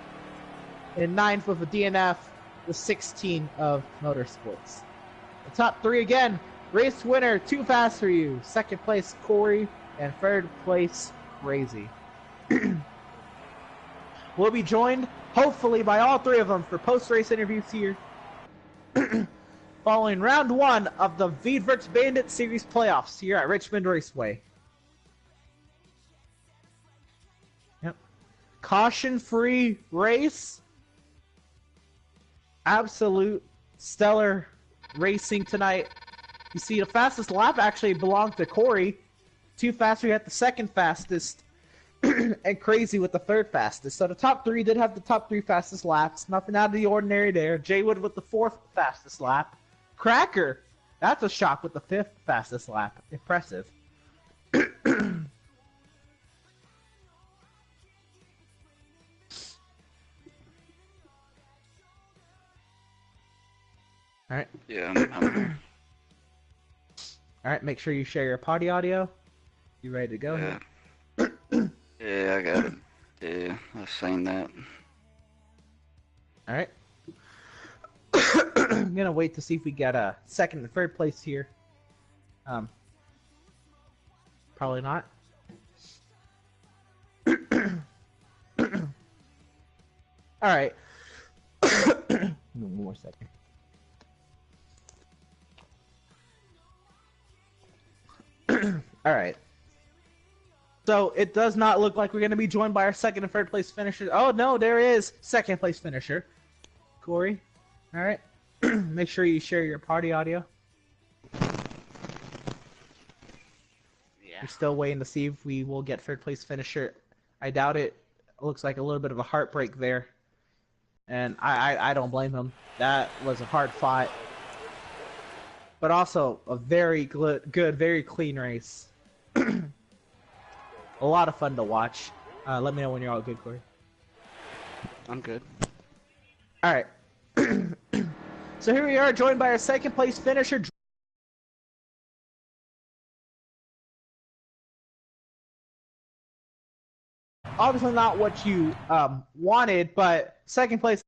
And 9th with the DNF, the 16 of Motorsports. The top 3 again, race winner, Too Fast for You. 2nd place, Corey. And 3rd place, Crazy. We'll be joined, hopefully, by all 3 of them for post-race interviews here. Following round 1 of the Veedverks Bandit Series playoffs here at Richmond Raceway. Yep. Caution-free race. Absolute stellar racing tonight. You see, the fastest lap actually belonged to Corey. Too Fast had the second fastest, and Crazy with the third fastest. So the top three did have the top 3 fastest laps. Nothing out of the ordinary there. Jaywood with the 4th fastest lap. Cracker, that's a shock with the 5th fastest lap. Impressive. Alright. Yeah, I'm here. Alright, make sure you share your potty audio. You ready to go? Yeah. Yeah, I got it. Yeah, I've seen that. Alright. I'm gonna wait to see if we get a 2nd and 3rd place here. Probably not. Alright. One more second. Alright. So it does not look like we're going to be joined by our 2nd and 3rd place finisher. Oh no, there is 2nd place finisher. Corey. Alright. Make sure you share your party audio. Yeah. We're still waiting to see if we will get 3rd place finisher. I doubt it. It looks like a little bit of a heartbreak there. And I don't blame him. That was a hard fight. But also a very good, very clean race. A lot of fun to watch. Let me know when you're all good, Corey. I'm good. Alright. So here we are, joined by our 2nd place finisher. Obviously not what you wanted, but 2nd place